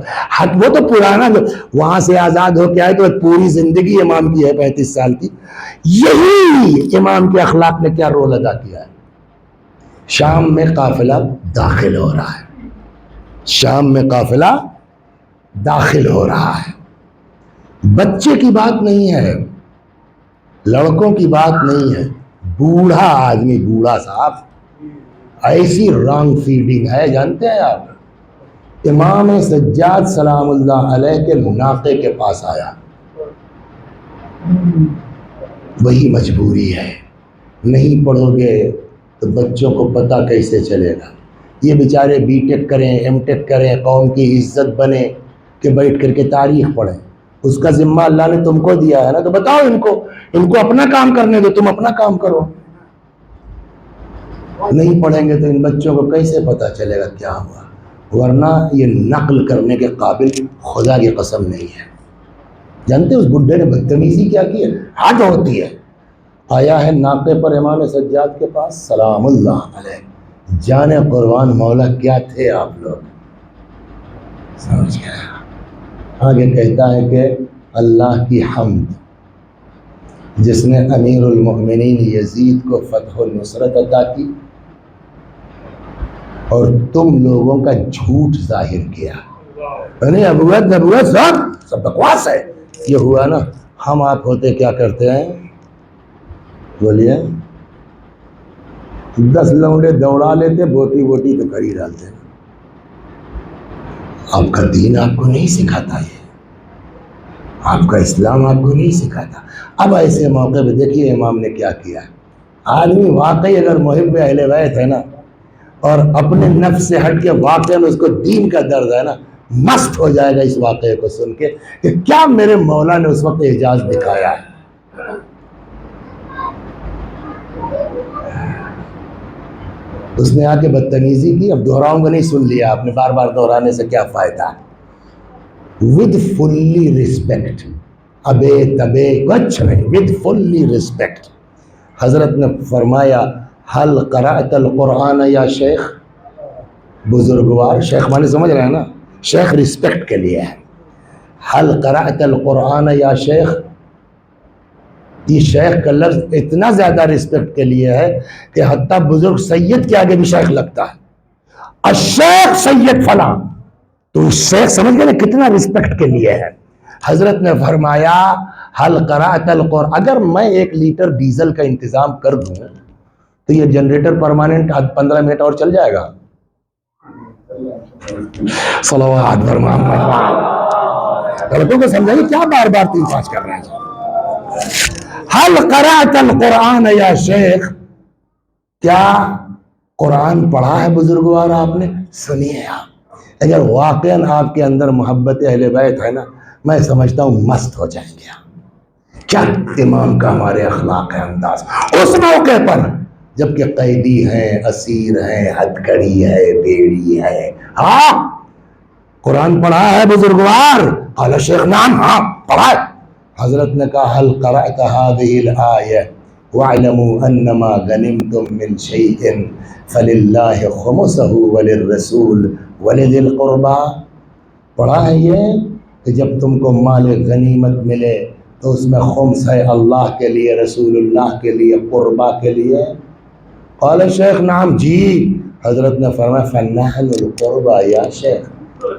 Speaker 1: وہ تو پرانا جو وہاں سے آزاد ہو کے آئے تو پوری زندگی امام کی ہے 35 سال کی، یہی امام کے اخلاق نے کیا رول ادا کیا ہے؟ شام میں قافلہ داخل ہو رہا ہے، شام میں قافلہ داخل ہو رہا ہے، بچے کی بات نہیں ہے، لڑکوں کی بات نہیں ہے، بوڑھا آدمی، بوڑھا صاحب، ایسی رانگ فیڈنگ ہے جانتے ہیں آپ؟ امام سجاد سلام اللہ علیہ کے ناقے کے پاس آیا، وہی مجبوری ہے، نہیں پڑھو گے تو بچوں کو پتہ کیسے چلے گا؟ یہ بیچارے بی ٹیک کریں، ایم ٹیک کریں، قوم کی عزت بنے کہ بیٹھ کر کے تاریخ پڑھیں، اس کا ذمہ اللہ نے تم کو دیا ہے نا، تو بتاؤ ان کو اپنا کام کرنے دو، تم اپنا کام کرو۔ نہیں پڑھیں گے تو ان بچوں کو کیسے پتہ چلے گا کیا ہوا؟ ورنہ یہ نقل کرنے کے قابل خدا کی قسم نہیں ہے۔ جانتے اس بڈھے نے بدتمیزی کیا کی ہے؟ حد ہوتی ہے، آیا ہے ناقے پر امام سجاد کے پاس سلام اللہ علیہ، جانے قربان مولا کیا تھے آپ لوگ، سمجھ گیا؟ آگے کہتا ہے کہ اللہ کی حمد جس نے امیر المؤمنین یزید کو فتح و نصرت عطا کی اور تم لوگوں کا جھوٹ ظاہر کیا، یعنی نبوت سب بکواس ہے، یہ ہوا نا، ہم آپ ہوتے کیا کرتے ہیں؟ بولیے 10 لونڈے دوڑا لیتے، بوٹی بوٹی تو کر ہی ڈالتے ہیں، آپ کا دین آپ کو نہیں سکھاتا، یہ آپ کا اسلام آپ کو نہیں سکھاتا۔ اب ایسے موقع پہ دیکھیے امام نے کیا کیا۔ آدمی واقعی اگر محب اہل بیت ہے نا اور اپنے نفس سے ہٹ کے واقعی میں اس کو دین کا درد ہے نا، مست ہو جائے گا اس واقعے کو سن کے کہ کیا میرے مولا نے اس وقت اعجاز دکھایا ہے۔ اس نے آ کے بدتمیزی کی، اب دہراؤں گا نہیں، سن لیا آپ نے، بار بار دہرانے سے کیا فائدہ ہے۔ ود فلی رسپیکٹ، ابے تبے کچھ نہیں، ود فلی رسپیکٹ حضرت نے فرمایا حل قرأت القرآن یا شیخ، بزرگوار، شیخ مانے سمجھ رہے ہیں نا، شیخ رسپیکٹ کے لیے ہے۔ حل قرأت القرآن یا شیخ، یہ شیخ کا لفظ اتنا زیادہ رسپیکٹ کے لیے ہے کہ حتیٰ بزرگ سید کے آگے بھی شیخ لگتا ہے، الشیخ سید فلاں، تو شیخ سمجھ گئے نا کتنا رسپیکٹ کے لیے ہے۔ حضرت نے فرمایا حل قرأت القرآن، اگر میں 1 لیٹر ڈیزل کا انتظام کر دوں تو یہ جنریٹر پرماننٹ 15 منٹ اور چل جائے گا؟ صلوات بر محمد، لڑکوں کو سمجھائیے کیا بار بار 3-5 کر رہے ہیں۔ حل قرأت القرآن یا شیخ، کیا قرآن پڑھا ہے بزرگوار آپ نے؟ سنیے آپ، اگر واقعاً آپ کے اندر محبت اہل بیت ہے نا، میں سمجھتا ہوں مست ہو جائیں گے۔ کیا امام کا ہمارے اخلاق ہے، انداز، اس موقع پر جبکہ قیدی ہیں، اسیر ہیں، ہتھکڑی ہے، بیڑی ہے، ہاں قرآن پڑھا ہے بزرگوار؟ قال شیخ نعم، ہاں پڑھا ہے۔ حضرت نے کہا حل قرأت هذه الآیہ واعلموا انما غنمتم من شیء فللہ خمسہ وللرسول ولذی القربى، پڑھا ہے یہ کہ جب تم کو مال غنیمت ملے تو اس میں خمس ہے اللہ کے لیے، رسول اللہ کے لیے، قربا کے لیے؟ قال شیخ نعم، جی۔ حضرت نے فرمایا فنحن القربى یا شیخ،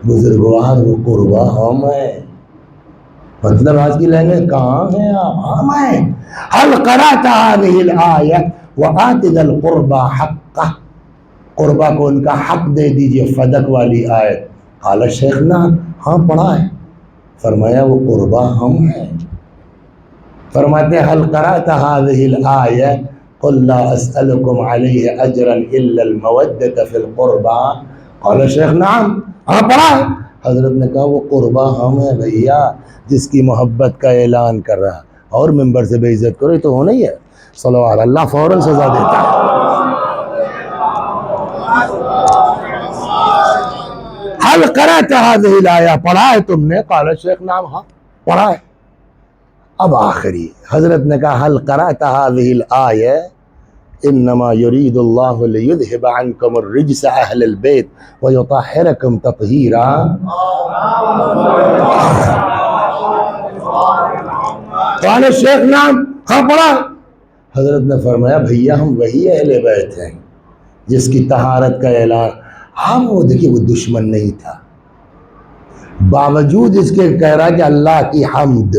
Speaker 1: بزرگوار وہ قربا ہم ہیں۔ مطلب آج کی لینگویج کہاں ہیں آپ؟ ہم ہیں۔ حل قرأت هذه الآیہ وآت ذا القربى حقہ، قربا کو ان کا حق دے دیجئے، فدق والی آیت۔ قال شیخ نعم، ہاں پڑھا ہے۔ فرمایا وہ قربا ہم ہیں۔ فرماتے ہیں حل قرأت هذه الآیہ قل لا اسألکم علیہ اجرا الا المودۃ فی القربى، قال شیخ نعم، ہاں پڑھا ہے۔ حضرت نے کہا وہ قربا ہم ہیں بھیا، جس کی محبت کا اعلان کر رہا اور ممبر سے بے عزت کرو، یہ تو ہونا ہی ہے۔ صلوات، اللہ فوراً سزا دیتا ہے۔ حل قرأت هذه الآیہ، پڑھا ہے تم نے؟ قال شیخ نعم، ہاں پڑھا ہے۔ اب آخری حضرت نے کہا حل قرأت هذه الآیہ انما یرید اللہ لیذہب عنکم الرجس اہل البیت ویطہرکم تطہیرا، قال شیخ نعم، ہاں پڑھا۔ حضرت نے فرمایا بھیا ہم وہی اہل بیت ہیں جس کی طہارت کا اعلان، ہم وہ دیکھیے وہ دشمن نہیں تھا، باوجود اس کے کہہ رہا کہ اللہ کی حمد،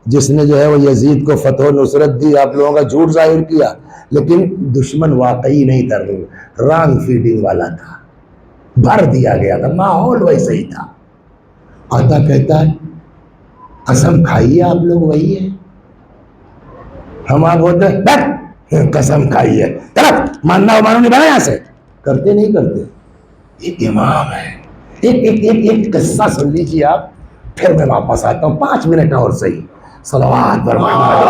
Speaker 1: جس نے جو ہے وہ یزید کو فتح و نصرت دی، آپ لوگوں کا جھوٹ ظاہر کیا، لیکن دشمن واقعی نہیں تھا، رانگ فیڈنگ والا تھا، بھر دیا گیا تھا، ماحول ویسے ہی تھا۔ آتا کہتا ہے قسم کھائیے آپ لوگ وہی ہے، ہم آپ ہوتے ہیں قسم کھائیے، طرف ماننا ہو مانو نہیں بنا، یہاں سے کرتے نہیں کرتے۔ ایک امام ہے، ایک قصہ سن لیجیے آپ، پھر میں واپس آتا ہوں 5 منٹ اور صحیح۔ صلوات بر محمد۔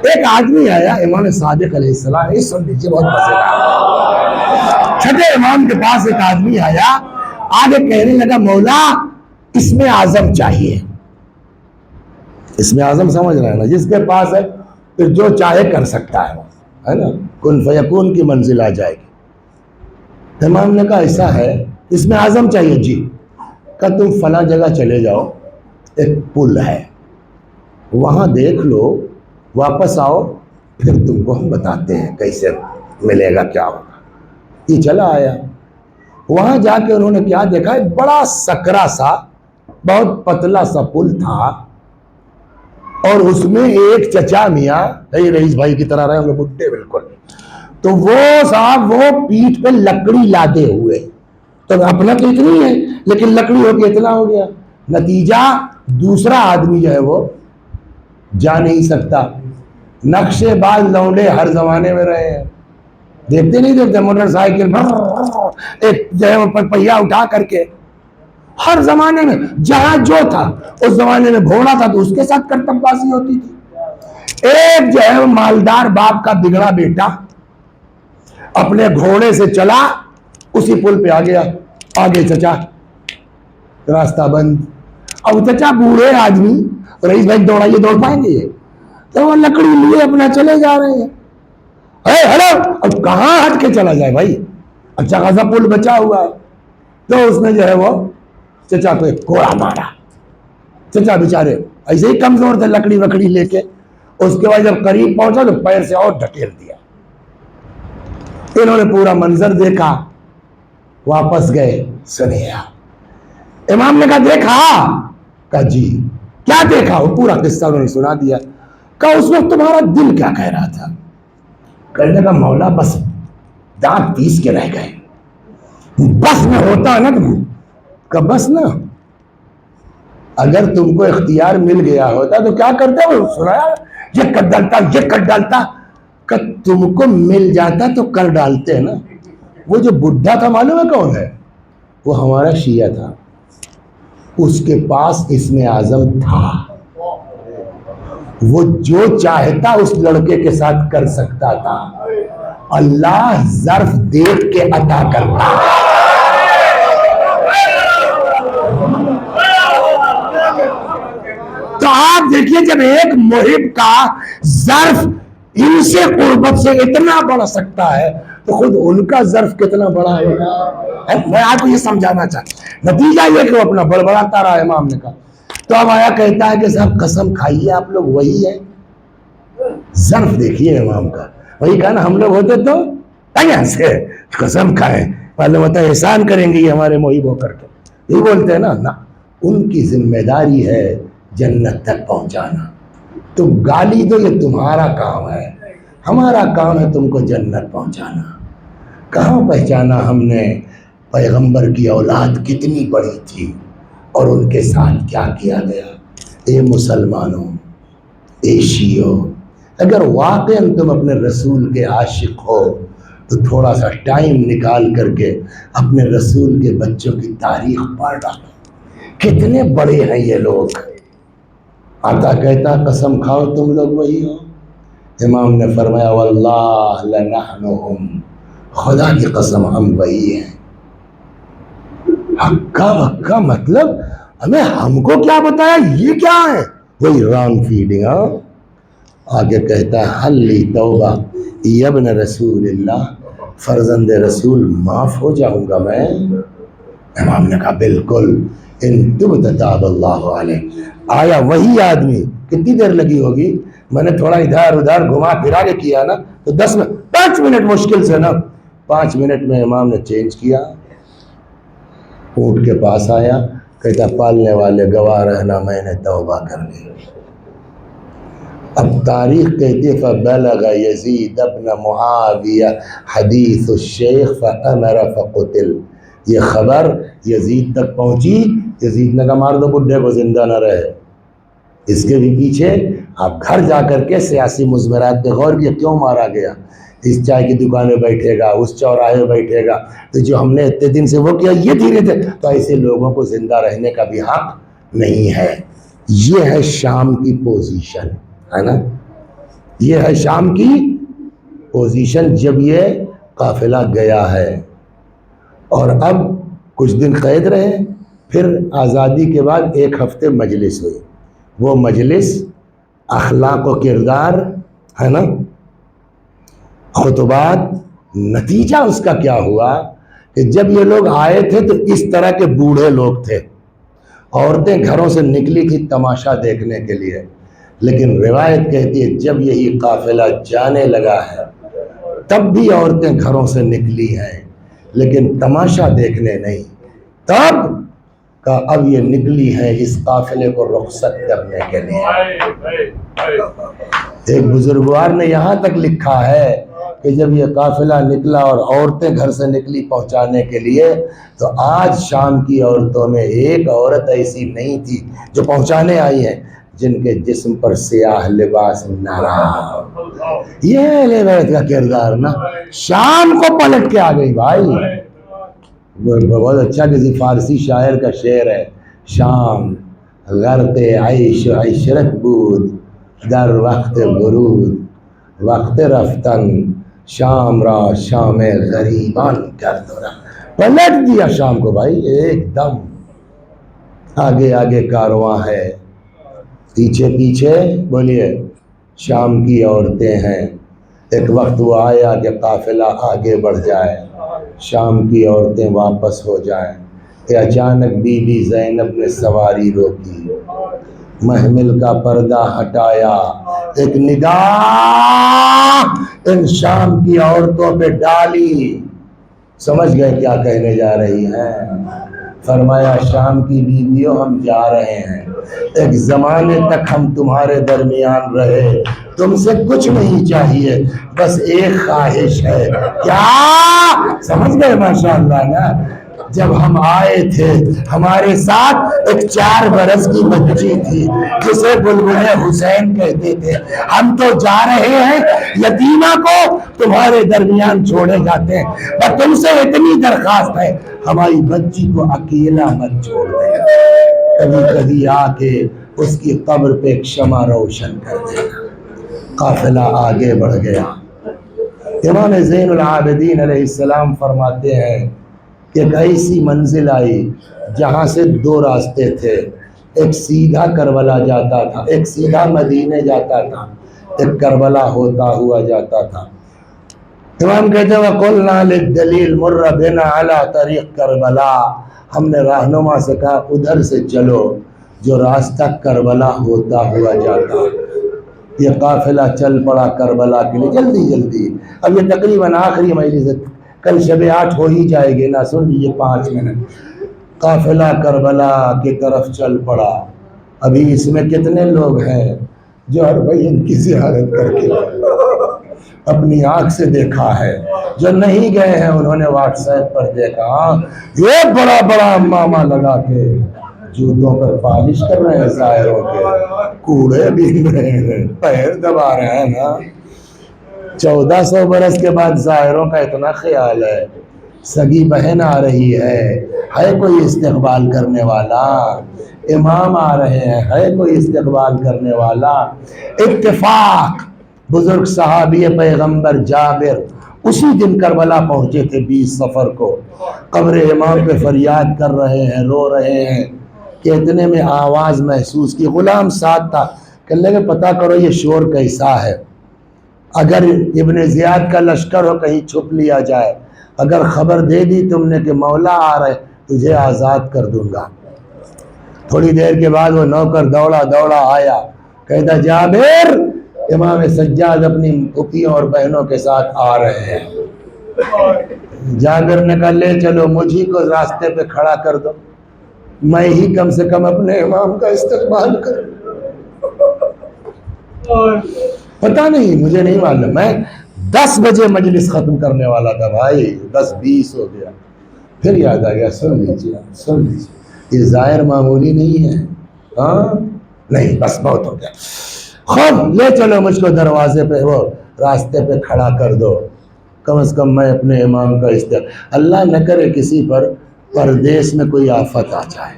Speaker 1: ایک آدمی آیا امام صادق علیہ السلام، یہ سن لیجیے بہت مزیدار۔ چھٹے امام کے پاس ایک آدمی آیا، آگے کہنے لگا مولا اسم اعظم چاہیے۔ اسم اعظم سمجھ رہے ہیں نا، جس کے پاس ہے پھر جو چاہے کر سکتا ہے نا، کن فیکون کی منزل آ جائے گی۔ امام نے کہا ایسا ہے اسم اعظم چاہیے؟ جی۔ کہ تم فلاں جگہ چلے جاؤ، ایک پل ہے وہاں دیکھ لو، واپس آؤ، پھر تم کو ہم بتاتے ہیں کیسے ملے گا کیا ہوگا۔ یہ چلا آیا، وہاں جا کے انہوں نے کیا دیکھا، ایک بڑا سکرا سا بہت پتلا سا پل تھا، اور اس میں ایک چچا میاں رئیس بھائی کی طرح رہے ہوں گے، بڈھے بالکل، تو تو وہ صاحب وہ پیٹھ پہ لکڑی لاتے ہوئے، تو اپنا تو اتنی ہے لیکن لکڑی ہو کے اتنا ہو گیا، نتیجہ دوسرا آدمی جو ہے وہ جا نہیں سکتا۔ نقشے باز لونڈے ہر زمانے میں رہے ہیں، دیکھتے نہیں دیکھتے موٹر سائیکل ایک جو ہے پہیا اٹھا کر کے، ہر زمانے میں جہاں جو تھا، اس زمانے میں گھوڑا تھا تو اس کے ساتھ کرتب بازی ہوتی تھی۔ ایک جو ہے مالدار باپ کا بگڑا بیٹا اپنے گھوڑے سے چلا، اسی پل پہ آ گیا، آگے چچا راستہ بند۔ اب چچا بوڑھے آدمی، رئیس بھائی دوڑائیے، دوڑ پائیں گے یہ؟ تو وہ لکڑی لیے اپنا چلے جا رہے ہیں۔ ہلو، اب کہاں ہٹ کے چلا جائے بھائی، اچھا خاصا پل بچا ہوا ہے۔ تو اس نے جو ہے وہ چچا کو ایک کوڑا مارا۔ چچا بیچارے ایسے ہی کمزور تھے، لکڑی وکڑی لے کے۔ اس کے بعد جب قریب پہنچا تو پیر سے اور ڈھکیل دیا۔ انہوں نے پورا منظر دیکھا، واپس گئے، سنیا امام نے کہا دیکھا؟ کہا جی۔ کیا دیکھا؟ وہ پورا قصہ انہوں نے سنا دیا۔ کہا اس وقت تمہارا دل کیا کہہ رہا تھا؟ کہنے کا مولا بس دانت پیس کے رہ گئے، بس میں ہوتا ہے نا تم کا، بس نا اگر تم کو اختیار مل گیا ہوتا تو کیا کرتے ہو؟ سنایا یہ کر ڈالتا، یہ کر ڈالتا۔ کہ تم کو مل جاتا تو کر ڈالتے نا۔ وہ جو بڈھا تھا معلوم ہے کون ہے؟ وہ ہمارا شیعہ تھا، اس کے پاس اسم اعظم تھا، وہ جو چاہتا اس لڑکے کے ساتھ کر سکتا تھا، اللہ ظرف دیکھ کے عطا کرتا۔ تو آپ دیکھیے جب ایک محب کا ظرف ان سے قربت سے اتنا بڑھ سکتا ہے تو خود ان کا ظرف کتنا بڑا ہوگا۔ میں آپ کو یہ سمجھانا چاہتا، نتیجہ یہ کہ وہ اپنا بڑبڑاتا رہا امام نے کہا۔ تو اب آیا کہتا ہے کہ صاحب قسم کھائیے آپ لوگ وہی ہے، ظرف دیکھیے امام کا وہی کہا نا، ہم لوگ ہوتے تو یہاں سے قسم کھائیں، معلوم ہوتا ہے احسان کریں گے یہ ہمارے محب ہو کر کے، یہ بولتے ہیں نا ان کی ذمہ داری ہے جنت تک پہنچانا، تو گالی دو یہ تمہارا کام ہے، ہمارا کام ہے تم کو جنت پہنچانا۔ کہاں پہچانا ہم نے پیغمبر کی اولاد کتنی بڑی تھی اور ان کے ساتھ کیا کیا گیا۔ اے مسلمانوں، اے شیعوں، اگر واقعاً تم اپنے رسول کے عاشق ہو تو تھوڑا سا ٹائم نکال کر کے اپنے رسول کے بچوں کی تاریخ پڑھ ڈالو، کتنے بڑے ہیں یہ لوگ۔ آتا کہتا قسم کھاؤ تم لوگ وہی ہو؟ امام نے فرمایا واللہ لنحنہم، خدا کی قسم ہم وہی ہیں۔ ہکا بکا مطلب ہمیں ہم کو کیا بتایا، یہ کیا ہے؟ وہی رانگ فیڈنگ۔ آگے کہتا ہے حلی توبہ ابن رسول اللہ، فرزند رسول معاف ہو جاؤں گا میں؟ امام نے کہا بالکل، ان تبت تاب اللہ علیہ۔ آیا وہی آدمی، کتنی دیر لگی ہوگی؟ میں نے تھوڑا ادھر ادھر گھما پھرا کے کیا نا تو 5 منٹ مشکل سے نا، 5 منٹ میں امام نے چینج کیا۔ اونٹ کے پاس آیا، کہتا پالنے والے گواہ رہنا میں نے توبہ کر لی۔ اب تاریخ کہتی ہے فبلغ یزید ابن معاویہ حدیث الشیخ فامر فقتل، یہ خبر یزید تک پہنچی، یزید نے کہا مار دو بڈھے کو، زندہ نہ رہے۔ اس کے بھی پیچھے آپ گھر جا کر کے سیاسی مضمرات پہ غور کیا، کیوں مارا گیا؟ اس چائے کی دکان میں بیٹھے گا، اس چوراہے میں بیٹھے گا، تو جو ہم نے اتنے دن سے وہ کیا یہ دھیرے تھے، تو ایسے لوگوں کو زندہ رہنے کا بھی حق نہیں ہے۔ یہ ہے شام کی پوزیشن، ہے نا، یہ ہے شام کی پوزیشن جب یہ قافلہ گیا ہے۔ اور اب کچھ دن قید رہے، پھر آزادی کے بعد 1 ہفتے مجلس ہوئی، وہ مجلس اخلاق و کردار، ہے نا، خطبات۔ نتیجہ اس کا کیا ہوا کہ جب یہ لوگ آئے تھے تو اس طرح کے بوڑھے لوگ تھے، عورتیں گھروں سے نکلی تھی تماشا دیکھنے کے لیے، لیکن روایت کہتی ہے جب یہی قافلہ جانے لگا ہے تب بھی عورتیں گھروں سے نکلی ہیں لیکن تماشا دیکھنے نہیں، تب کا اب یہ نکلی ہے اس قافلے کو رخصت کرنے کے لیے۔ ایک بزرگوار نے یہاں تک لکھا ہے کہ جب یہ قافلہ نکلا اور عورتیں گھر سے نکلی پہنچانے کے لیے، تو آج شام کی عورتوں میں ایک عورت ایسی نہیں تھی جو پہنچانے آئی ہیں جن کے جسم پر سیاہ لباس نہ رہا۔ یہ ہے اہل بیت کا کردار نا۔ شام کو پلٹ کے آ گئی بھائی۔ بہت اچھا کسی فارسی شاعر کا شعر ہے، شام غرق عیش و عشرت بود در وقت ورود، وقت رفتن شام را شام غریبان کرد و رفت۔ پلٹ دیا شام کو بھائی ایک دم۔ آگے آگے کارواں ہے، پیچھے پیچھے بولیے شام کی عورتیں ہیں۔ ایک وقت وہ آیا کہ قافلہ آگے بڑھ جائے، شام کی عورتیں واپس ہو جائیں کہ اچانک بی بی زینب نے سواری روکی، محمل کا پردہ ہٹایا، ایک نگاہ ان شام کی عورتوں پہ ڈالی۔ سمجھ گئے کیا کہنے جا رہی ہیں؟ فرمایا شام کی بیویوں ہم جا رہے ہیں، ایک زمانے تک ہم تمہارے درمیان رہے، تم سے کچھ نہیں چاہیے، بس ایک خواہش ہے۔ کیا سمجھ گئے؟ ماشاءاللہ نا۔ جب ہم آئے تھے ہمارے ساتھ ایک 4 برس کی بچی تھی جسے بلبل حسین کہتے تھے، ہم تو جا رہے ہیں یتیمہ کو تمہارے درمیان چھوڑے جاتے ہیں، پر تم سے اتنی درخواست ہے ہماری بچی کو اکیلا مت چھوڑ دے، کبھی کبھی آ کے اس کی قبر پہ ایک شمع روشن کر دینا۔ قافلہ آگے بڑھ گیا۔ امام زین العابدین علیہ السلام فرماتے ہیں کہ ایک ایسی منزل آئی جہاں سے 2 راستے تھے، ایک سیدھا کربلا جاتا تھا، ایک سیدھا مدینے جاتا تھا، ایک کربلا ہوتا ہوا جاتا تھا۔ امام کہتے ہیں وَقُلْنَا لِلدَّلِيلِ مُرَّ بِنَا عَلَى طَرِيقِ کربلا، ہم نے رہنما سے کہا ادھر سے چلو جو راستہ کربلا ہوتا ہوا جاتا۔ یہ قافلہ چل پڑا کربلا کے لیے جلدی جلدی۔ اب یہ تقریباً آخری مجلس ہے، کل شب 8 ہو ہی جائے گی نا، سن لیجیے 5 منٹ۔ قافلہ کربلا کی طرف چل پڑا۔ ابھی اس میں کتنے لوگ ہیں جو ہر بھائی ان کی زیارت کر کے اپنی آنکھ سے دیکھا ہے، جو نہیں گئے ہیں انہوں نے واٹس ایپ پر دیکھا، یہ بڑا بڑا امامہ لگا کے جوتوں پر پالش کر رہے ہیں زائروں کے، کوڑے بین رہے ہیں، پیر دبا رہے ہیں نا۔ 1400 برس کے بعد زائروں کا اتنا خیال ہے، سگی بہن آ رہی ہے کوئی استقبال کرنے والا، امام آ رہے ہیں، ہے کوئی استقبال کرنے والا۔ اتفاق بزرگ صحابی پیغمبر جابر اسی دن کربلا پہنچے تھے 20 صفر کو، قبر امام پہ فریاد کر رہے ہیں، رو رہے ہیں کہ اتنے میں آواز محسوس کی، غلام ساتھ تھا، کہنے لگے پتہ کرو یہ شور کیسا ہے، اگر ابن زیاد کا لشکر ہو کہیں چھپ لیا جائے، اگر خبر دے دی تم نے کہ مولا آ رہے تجھے آزاد کر دوں گا۔ تھوڑی دیر کے بعد وہ نوکر دوڑا دوڑا آیا، کہتا جابر امام سجاد اپنی پھوپھیوں اور بہنوں کے ساتھ آ رہے ہیں۔ جابر نے کہا لے چلو مجھے کو راستے پہ کھڑا کر دو، میں ہی کم سے کم اپنے امام کا استقبال کروں۔ پتہ نہیں، مجھے نہیں معلوم، میں 10 بجے مجلس ختم کرنے والا تھا بھائی، 10:20 ہو گیا، پھر یاد آ گیا سن لیجیے یہ زائر معمولی نہیں ہے، ہاں نہیں بس بہت ہو گیا، خود لے چلو مجھ کو دروازے پہ وہ راستے پہ کھڑا کر دو، کم از کم میں اپنے امام کا اللہ نہ کرے کسی پر پردیس میں کوئی آفت آ جائے۔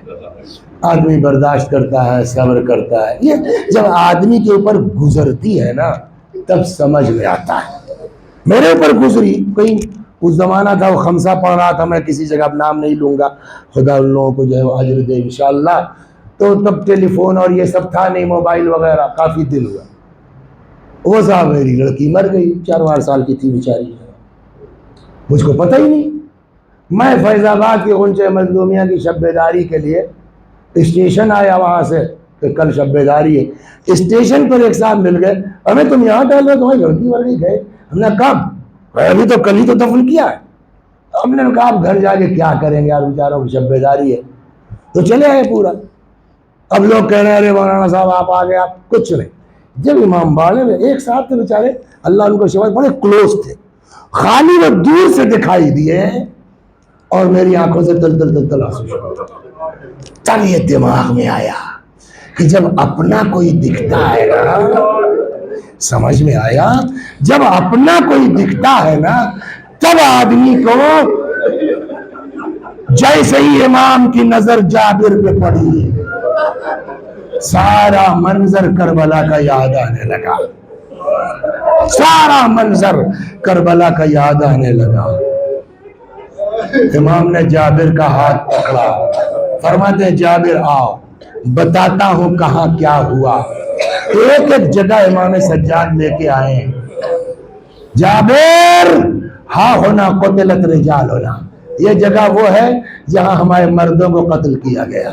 Speaker 1: آدمی برداشت کرتا ہے، صبر کرتا ہے، یہ جب آدمی کے اوپر گزرتی ہے نا تب سمجھ میں آتا ہے۔ میرے اوپر گزری، کوئی اس زمانہ تھا وہ خمسہ پڑھ رہا تھا، میں کسی جگہ اب نام نہیں لوں گا، خدا ان لوگوں کو جو ہے وہ اجر دے انشاءاللہ، تو تب ٹیلی فون اور یہ سب تھا نہیں، موبائل وغیرہ، کافی دن ہوا، وہ صاحب میری لڑکی مر گئی، 4 سال کی تھی بیچاری، مجھ کو پتہ ہی نہیں۔ میں فیض آباد کی غنچہ مظلومیہ کی شب بیداری کے لیے اسٹیشن آیا وہاں سے کہ کل شب بیداری ہے، اسٹیشن پر ایک صاحب مل گئے، ہمیں تم یہاں ٹہل رہے تمہاری لڑکی مر گئی، گئے؟ ہم نے کب؟ ابھی تو کل ہی تو دفن کیا ہے۔ ہم نے کہا آپ گھر جا کے کیا کریں گے یار، بیچاروں کی شب بیداری ہے، تو چلے آئے پورا۔ اب لوگ کہہ رہے ہیں ارے مولانا صاحب آپ آ گئے، آپ کچھ نہیں۔ جب امام بالے میں ایک صاحب تھے بیچارے، اللہ ان کو شفا، بڑے کلوز تھے، خالی وہ دور سے دکھائی دیے اور میری آنکھوں سے تل تل تل تل آنسو شروع ہو گئے۔ تب یہ دماغ میں آیا کہ جب اپنا کوئی دکھتا ہے نا، سمجھ میں آیا، جب اپنا کوئی دکھتا ہے نا تب آدمی کو جیسے ہی امام کی نظر جابر پہ پڑی سارا منظر کربلا کا یاد آنے لگا، سارا منظر کربلا کا یاد آنے لگا۔ امام نے جابر کا ہاتھ پکڑا، فرماتے ہیں جابر آؤ بتاتا ہوں کہاں کیا ہوا۔ ایک ایک جگہ امام سجاد لے کے آئے، جابر ہاں ہونا قتلت رجال ہونا، یہ جگہ وہ ہے جہاں ہمارے مردوں کو قتل کیا گیا۔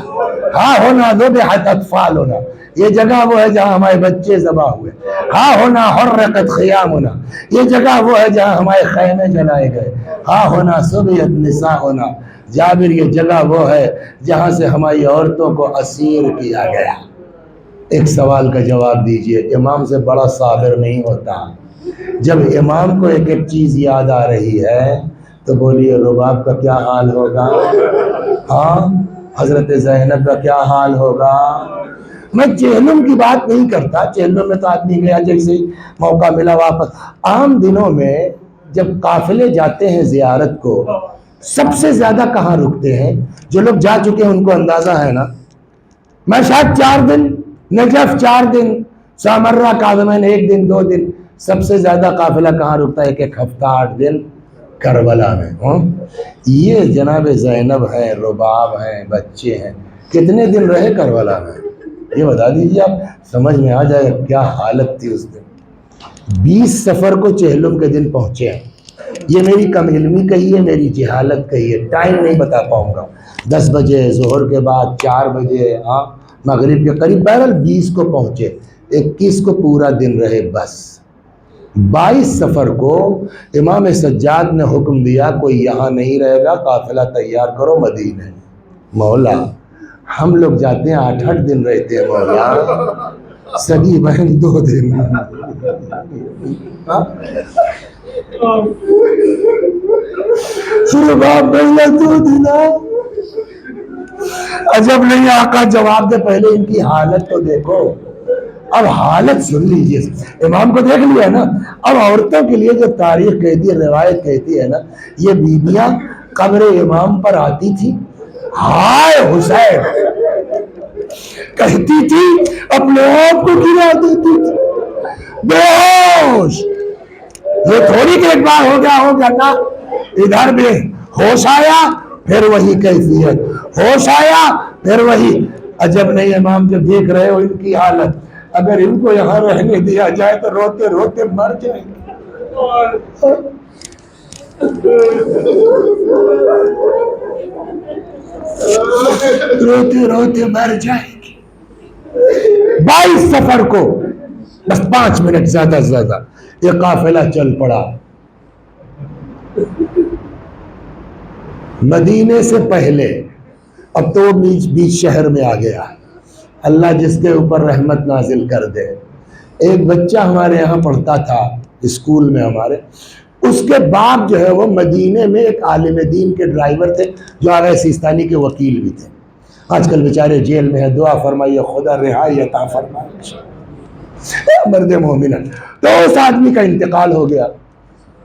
Speaker 1: ہاں ہونا ذبحت اطفال ہونا، یہ جگہ وہ ہے جہاں ہمارے بچے ذبح ہوئے۔ ہاں ہونا حرقت خیام ہونا، یہ جگہ وہ ہے جہاں ہمارے خیمے جلائے گئے۔ ہاں ہونا سبیت نساء ہونا، جابر یہ جگہ وہ ہے جہاں سے ہماری عورتوں کو اسیر کیا گیا۔ ایک سوال کا جواب دیجئے، امام سے بڑا صابر نہیں ہوتا۔ جب امام کو ایک ایک چیز یاد آ رہی ہے تو بولیے رباب کا کیا حال ہوگا؟ ہاں حضرت زینب کا کیا حال ہوگا؟ میں چہلم کی بات نہیں کرتا، چہلم میں تو آدمی گیا جیسے ہی موقع ملا واپس۔ عام دنوں میں جب قافلے جاتے ہیں زیارت کو سب سے زیادہ کہاں رکتے ہیں؟ جو لوگ جا چکے ہیں ان کو اندازہ ہے نا، میں شاید 4 دن، نجف 4 دن، سامرہ کاظمین 1 دن 2 دن، سب سے زیادہ قافلہ کہاں رکتا ہے؟ ایک ہفتہ 8 دن کربلا میں۔ یہ جناب زینب ہے، رباب ہیں، بچے ہیں، کتنے دن رہے کربلا میں یہ بتا دیجیے آپ، سمجھ میں آ جائے کیا حالت تھی اس دن۔ 20 سفر کو چہلم کے دن پہنچے ہیں۔ یہ میری کم علمی کہی ہے، میری جہالت کہی ہے، ٹائم نہیں بتا پاؤں گا۔ 10 بجے ظہر کے بعد 4 بجے مغرب کے قریب، بہرحال 20 کو پہنچے، 21 کو پورا دن رہے بس۔ 22 سفر کو امام سجاد نے حکم دیا کوئی یہاں نہیں رہے گا، قافلہ تیار کرو مدینے۔ مولا ہم لوگ جاتے ہیں 8-8 دن رہتے ہیں مولا، سگی بہن 2 دن۔ رباب بھیا 2 دن، عجب نہیں آقا جواب دے، پہلے ان کی حالت تو دیکھو۔ اب حالت سن لیجئے، امام کو دیکھ لیا نا، اب عورتوں کے لیے جو تاریخ کہتی ہے، روایت کہتی ہے نا، یہ بیبیاں قبر امام پر آتی تھی، ہائے حسین کہتی تھی، اپنے آپ کو گرا دیتی تھی، بے ہوش۔ یہ تھوڑی کہ ایک بار ہو گیا نا، ادھر بھی ہوش آیا پھر وہی کیفیت، ہوش آیا پھر وہی۔ عجب نہیں امام جب دیکھ رہے ہو ان کی حالت، اگر ان کو یہاں رہنے دیا جائے تو روتے روتے مر جائیں گے، روتے روتے مر جائیں گے۔ 22 سفر کو بس 5 منٹ زیادہ سے زیادہ یہ قافلہ چل پڑا۔ مدینے سے پہلے اب تو وہ بیچ شہر میں آ گیا، اللہ جس کے اوپر رحمت نازل کر دے۔ ایک بچہ ہمارے یہاں پڑھتا تھا اسکول میں ہمارے، اس کے باپ جو ہے وہ مدینے میں ایک عالم دین کے ڈرائیور تھے، جو آغا سیستانی کے وکیل بھی تھے، آج کل بیچارے جیل میں ہے، دعا فرمائیے خدا رہائی عطا فرمائے، مرد مومن۔ تو اس آدمی کا انتقال ہو گیا۔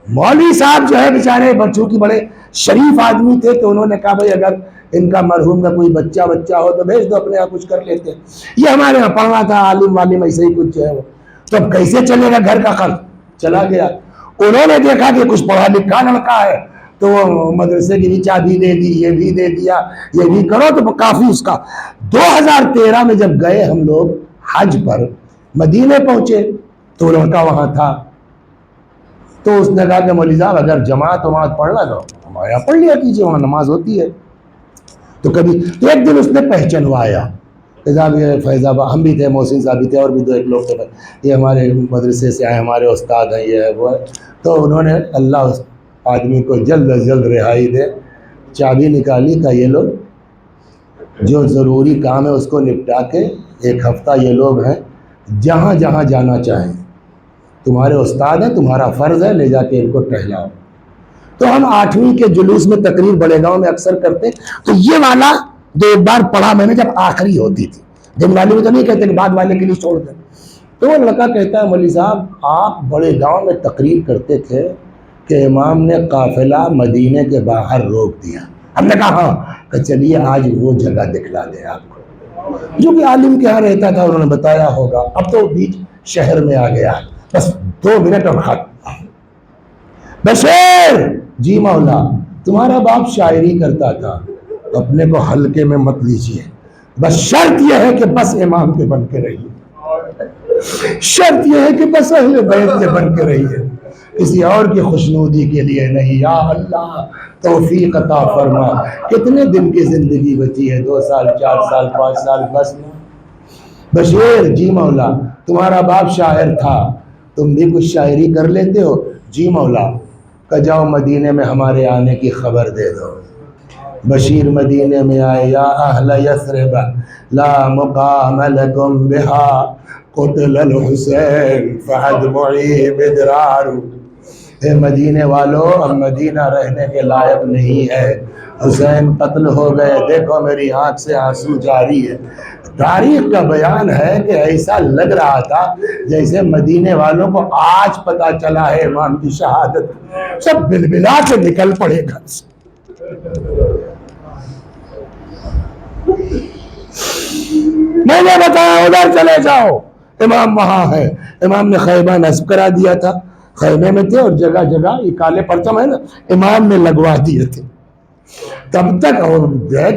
Speaker 1: مولوی صاحب جو ہے بیچارے بچوں کی بڑے شریف آدمی تھے، تو انہوں نے کہا بھائی اگر ان کا مرحوم کا کوئی بچہ ہو تو بھیج دو، اپنے یہاں کچھ کر لیتے ہیں۔ یہ ہمارے یہاں پڑھنا تھا، عالم والم ایسے ہی کچھ جو ہے وہ، تو اب کیسے چلے گا گھر کا خرچ؟ چلا گیا۔ انہوں نے دیکھا کہ کچھ پڑھا لکھا لڑکا ہے، تو وہ مدرسے کی بھی چابی دے دی، یہ بھی دے دیا، یہ بھی کرو تو کافی اس کا۔ 2013 میں جب گئے ہم لوگ حج پر مدینے پہنچے تو لڑکا وہاں تھا، تو اس نے کہا کہ مولوی صاحب اگر جماعت پڑھنا تو ہمارے یہاں پڑھ لیا کیجیے، وہاں نماز ہوتی ہے۔ تو ایک دن اس نے پہچنوایا، صاحب یہ فیض آباد، ہم بھی تھے، محسن صاحب بھی تھے، اور بھی 2-1 لوگ تھے، یہ ہمارے مدرسے سے آئے، ہمارے استاد ہیں، یہ ہے وہ ہے۔ تو انہوں نے اللہ اس آدمی کو جلد از جلد رہائی دے، چابی نکالی کا یہ لوگ جو ضروری کام ہے اس کو نپٹا کے 1 ہفتہ یہ لوگ ہیں، جہاں جہاں جانا چاہیں تمہارے استاد ہیں، تمہارا فرض ہے لے جا کے ان کو ٹہلاؤ۔ تو ہم 8ویں کے جلوس میں تقریر بڑے گاؤں میں اکثر کرتے، تو یہ والا جو ایک بار پڑھا میں نے جب آخری ہوتی تھی، دن والے میں تو نہیں کہتے کہ بعد والے کے لیے چھوڑ دیں، تو وہ لڑکا کہتا ہے مولوی صاحب آپ بڑے گاؤں میں تقریر کرتے تھے کہ امام نے قافلہ مدینے کے باہر روک دیا۔ ہم نے کہا ہاں، کہ چلیے آج وہ جگہ دکھلا دیں آپ کو، جو کہ عالم کے ہاں رہتا تھا انہوں نے بتایا ہوگا، اب تو بیچ شہر میں آ گیا، بس 2 منٹ اور ختم۔ بشیر، جی مولا، تمہارا باپ شاعری کرتا تھا، اپنے کو ہلکے میں مت لیجیے، بس شرط یہ ہے کہ بس امام کے بن کے رہیے، شرط یہ ہے کہ بس اہل بیت کے بن کے رہیے، کسی اور کی خوشنودی کے لیے نہیں۔ یا اللہ توفیق عطا فرما۔ کتنے دن کی زندگی بچی ہے؟ 2 سال، 4 سال، 5 سال، بس۔ بشیر، جی مولا، تمہارا باپ شاعر تھا، تم بھی کچھ شاعری کر لیتے ہو؟ جی مولا، کہ جاؤ مدینے میں ہمارے آنے کی خبر دے دو۔ بشیر مدینے میں آئے، یا اہل یثرب لا مقام لکم بہا قتل الحسین فادمعی مدرار۔ اے مدینے والو، اب مدینہ رہنے کے لائق نہیں ہے، حسین قتل ہو گئے، دیکھو میری آنکھ سے آنسو جاری ہے۔ تاریخ کا بیان ہے کہ ایسا لگ رہا تھا جیسے مدینے والوں کو آج پتا چلا ہے امام کی شہادت، سب بلبلا کے نکل پڑے گھر سے۔ میں نے بتایا ادھر چلے جاؤ، امام وہاں ہے۔ امام نے خیمہ نصب کرا دیا تھا، خیمے میں تھے، اور جگہ جگہ یہ کالے پرچم ہے نا، امام نے لگوا دیے تھے۔ تب تک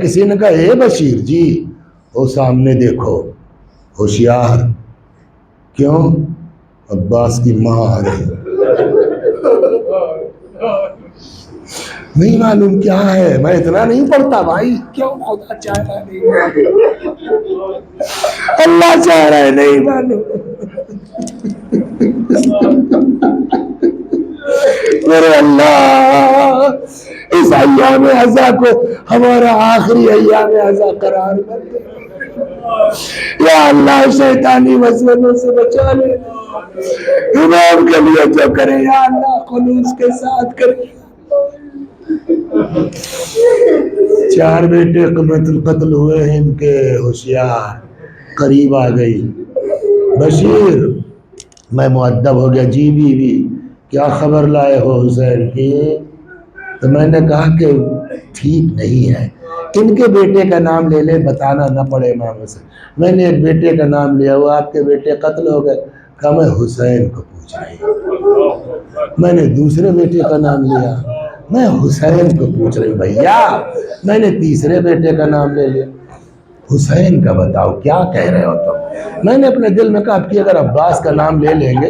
Speaker 1: کسی نے کہا اے بشیر جی، وہ سامنے دیکھو، ہوشیار، کیوں؟ عباس کی ماں آ رہی۔ نہیں معلوم کیا ہے، میں اتنا نہیں پڑھتا بھائی، کیوں؟ خدا چاہ رہا ہے نہیں معلوم، اللہ چاہ رہا ہے نہیں معلوم۔ میرے اللہ، اس ایام عزا کو ہمارا آخری ایام عزا قرار کر دے، یا اللہ شیطانی وسوسوں سے بچا لے، امام کے لیے جو کرے یا اللہ خلوص کے ساتھ کرے۔ 4 بیٹے قتل ہوئے ہیں ان کے، ہوشیار، قریب آ گئی۔ بشیر، میں مؤدب ہو گیا، جی بیوی کیا خبر لائے ہو حسین کی؟ تو میں نے کہا کہ ٹھیک نہیں ہے، ان کے بیٹے کا نام لے لے، بتانا نہ پڑے امام حسین۔ میں نے ایک بیٹے کا نام لیا، وہ آپ کے بیٹے قتل ہو گئے، کہا میں حسین کو پوچھ رہی ہوں۔ میں نے دوسرے بیٹے کا نام لیا، میں حسین کو پوچھ رہی ہوں۔ بھیا میں نے تیسرے بیٹے کا نام لے لیا، حسین کا بتاؤ کیا کہہ رہے ہو تم؟ میں نے اپنے دل میں کہا اب کی اگر عباس کا نام لے لیں گے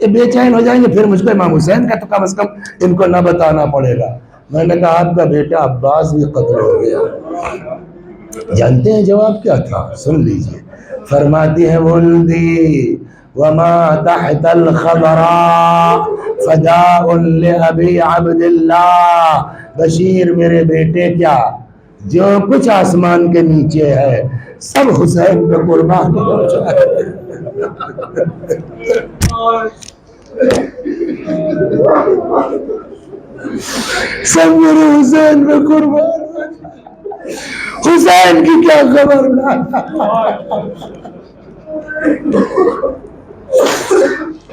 Speaker 1: یہ بے چین ہو جائیں گے، پھر مجھ کو امام حسین کا تو کم از کم ان کو نہ بتانا پڑے گا۔ میں نے کہا آپ کا بیٹا عباس بھی قتل ہو گیا۔ جانتے ہیں جواب کیا تھا؟ سن لیجئے، فرماتی ہیں ولدی وما تحت الخضراء فداء لأبی عبداللہ۔ بشیر میرے بیٹے کیا، جو کچھ آسمان کے نیچے ہے سب حسین پہ قربان ہو جائے۔ سب میرے حسین پہ قربان ہو جائے، حسین کی کیا خبر نہ۔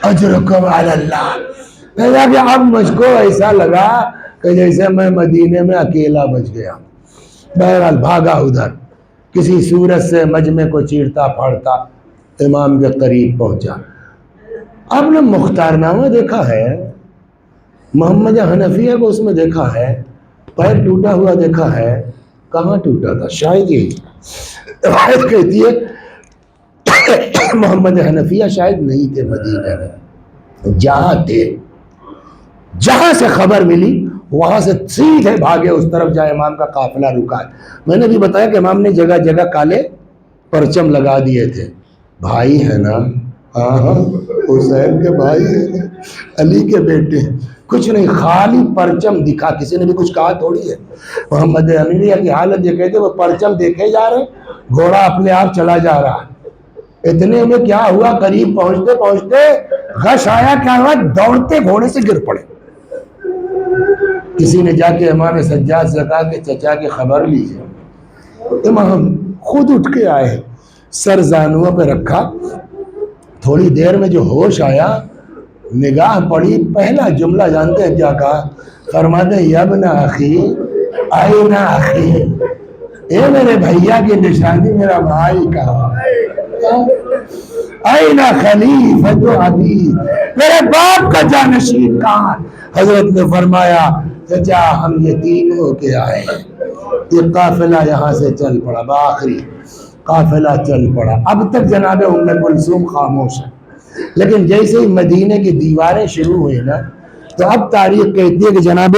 Speaker 1: اجرکم علی اللہ۔ کہا کہ اب مجھ کو ایسا لگا کہ جیسے میں مدینے میں اکیلا بچ گیا، بہرحال بھاگا ادھر، کسی صورت سے مجمع کو چیرتا پھاڑتا امام کے قریب پہنچا۔ آپ نے مختار نامہ دیکھا ہے، محمد حنفیہ کو اس میں دیکھا ہے، پیر ٹوٹا ہوا دیکھا ہے، کہاں ٹوٹا تھا؟ شاید یہ روایت کہتی ہے محمد حنفیہ شاید نہیں تھے مدینہ میں، جہاں تھے، جہاں سے خبر ملی وہاں سے سیدھے بھاگے اس طرف جہاں امام کا قافلہ رکا ہے۔ میں نے بھی بتایا کہ امام نے جگہ جگہ کالے پرچم لگا دیے تھے۔ بھائی ہے نا، ہاں حسین کے بھائی ہیں، علی کے بیٹے، کچھ نہیں، خالی پرچم دکھا، کسی نے بھی کچھ کہا تھوڑی ہے۔ محمد حنفیہ کی حالت یہ کہتے وہ پرچم دیکھے جا رہے، گھوڑا اپنے آپ چلا جا رہا، اتنے میں کیا ہوا، قریب پہنچتے پہنچتے غش آیا، کیا ہوا، دوڑتے گھوڑے سے گر پڑے۔ کسی نے جا کے امام سجاد سے کہا کہ چچا کی خبر لیجیے۔ امام خود اٹھ کے آئے، سر زانوں پہ رکھا، تھوڑی دیر میں جو ہوش آیا، نگاہ پڑی، پہلا جملہ جانتے ہیں کیا کہا؟ فرماتے ہیں یابن اخی آئین اخی، اے میرے بھیا کی نشانی میرا بھائی کہا، آئین خلیفۃ ابی، میرے باپ کا جانشین کہاں؟ حضرت نے فرمایا چچا ہم یتیم ہو کے آئے ہیں۔ یہ قافلہ یہاں سے چل پڑا، بآخری قافلہ چل پڑا۔ اب تک جناب ام کلثوم خاموش ہے، لیکن جیسے ہی مدینے کی دیواریں شروع ہوئی نا، تو اب تاریخ کہتی ہے کہ جناب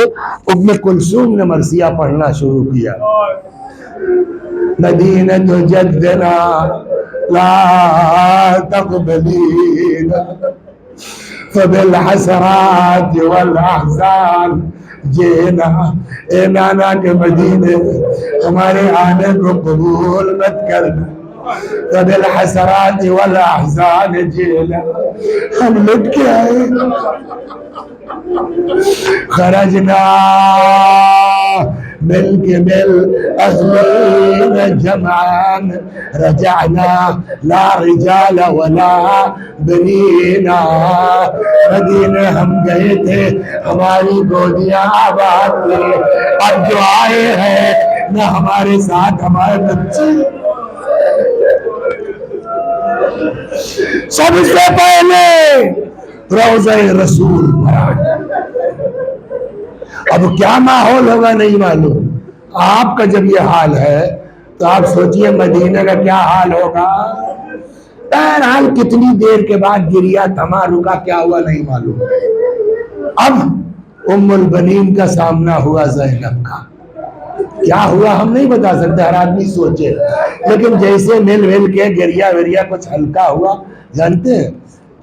Speaker 1: ام کلثوم نے مرثیہ پڑھنا شروع کیا۔ مدینہ جدنا لا تقبلین فبالحسرات والاحزان جینا، اے نانا کے مدینے ہمارے آنے کو قبول مت کرنا، فبالحسرات والاحزان جینا، ہم لٹ کے آئے، خرجنا مل کے مل اہلین جمعان، رجعنا لا رجال ولا بنینا، مدینے ہم گئے تھے ہماری گودیاں آباد تھے، اب جو آئے ہیں نہ ہمارے ساتھ ہمارے بچے۔ سب سے پہلے روضہ رسول پر، اب کیا ماحول ہوگا نہیں معلوم۔ آپ کا جب یہ حال ہے تو آپ سوچئے مدینہ کا کیا حال ہوگا۔ بہرحال کتنی دیر کے بعد گریا تھما، رکا، کیا ہوا نہیں معلوم۔ اب ام البنین کا سامنا ہوا زینب کا، کیا ہوا ہم نہیں بتا سکتے، ہر آدمی سوچے، لیکن جیسے مل مل کے گریا وریا کچھ ہلکا ہوا، جانتے ہیں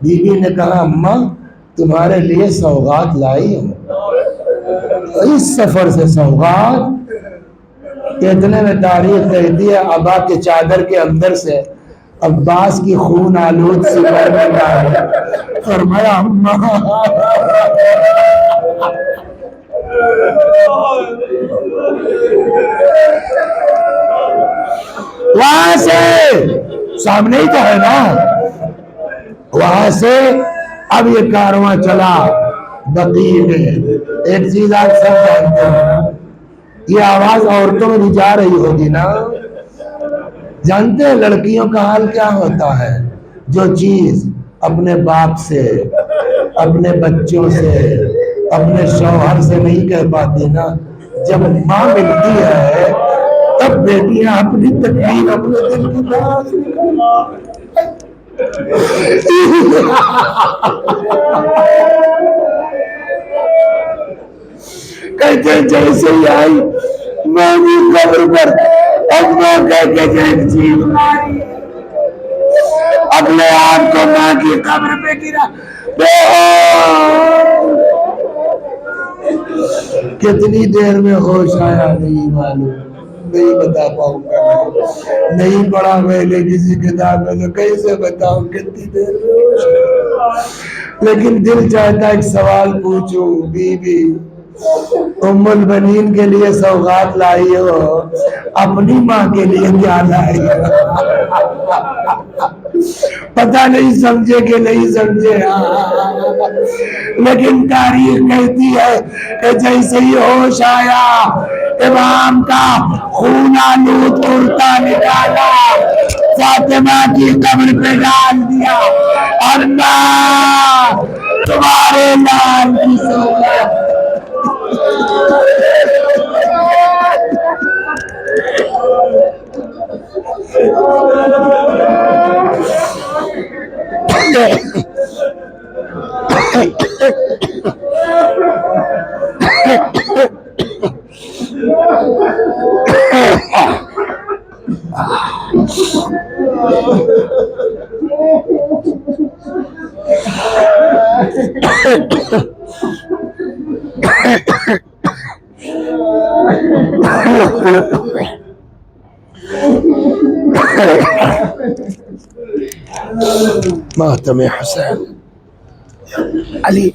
Speaker 1: بی بی نے کہا اماں تمہارے لیے سوغات لائی ہوں، اس سفر سے سوغات۔ اتنے میں تاریخ کہتی ہے ابا کے چادر کے اندر سے عباس کی خون آلود سپر میں ڈالی، فرمایا اماں وہاں سے سامنے ہی تو ہے نا، وہاں سے اب یہ کارواں چلا بقیع میں۔ ایک چیز آپ سب جانتے ہیں، یہ آواز عورتوں میں بھی جا رہی ہوگی نا۔ جانتے ہیں لڑکیوں کا حال کیا ہوتا ہے، جو چیز اپنے باپ سے، اپنے بچوں سے، اپنے شوہر سے نہیں کہہ پاتی نا، جب ماں ملتی ہے تب بیٹیاں اپنی تکلیف اپنے دل کی بات کہتے ہیں جیسے ہی آئی ماں بھی قبر پر اگمہ کہہ کے جیک چیز ماری، اپنے آپ کو ماں کی قبر پہ گرا، کتنی دیر میں ہوش آیا نہیں معلوم، نہیں بتا پاؤں گا، نہیں پڑھا میں نے کسی کتاب میں تو کیسے بتاؤں کتنی دیر میں ہوش آیا۔ لیکن دل چاہتا ایک سوال پوچھوں، بی بی ام البنین کے لیے سوغات لائی ہو، اپنی ماں کے لیے کیا لائی ہو؟ پتہ نہیں سمجھے کہ نہیں سمجھے، لیکن تاریخ کہتی ہے کہ جیسے ہی ہوش آیا امام کا خون آلود کرتا نکالا، فاطمہ کی قبر پہ ڈال دیا، اللہ تمہارے لال کی سوغات۔ ماتم حسین علی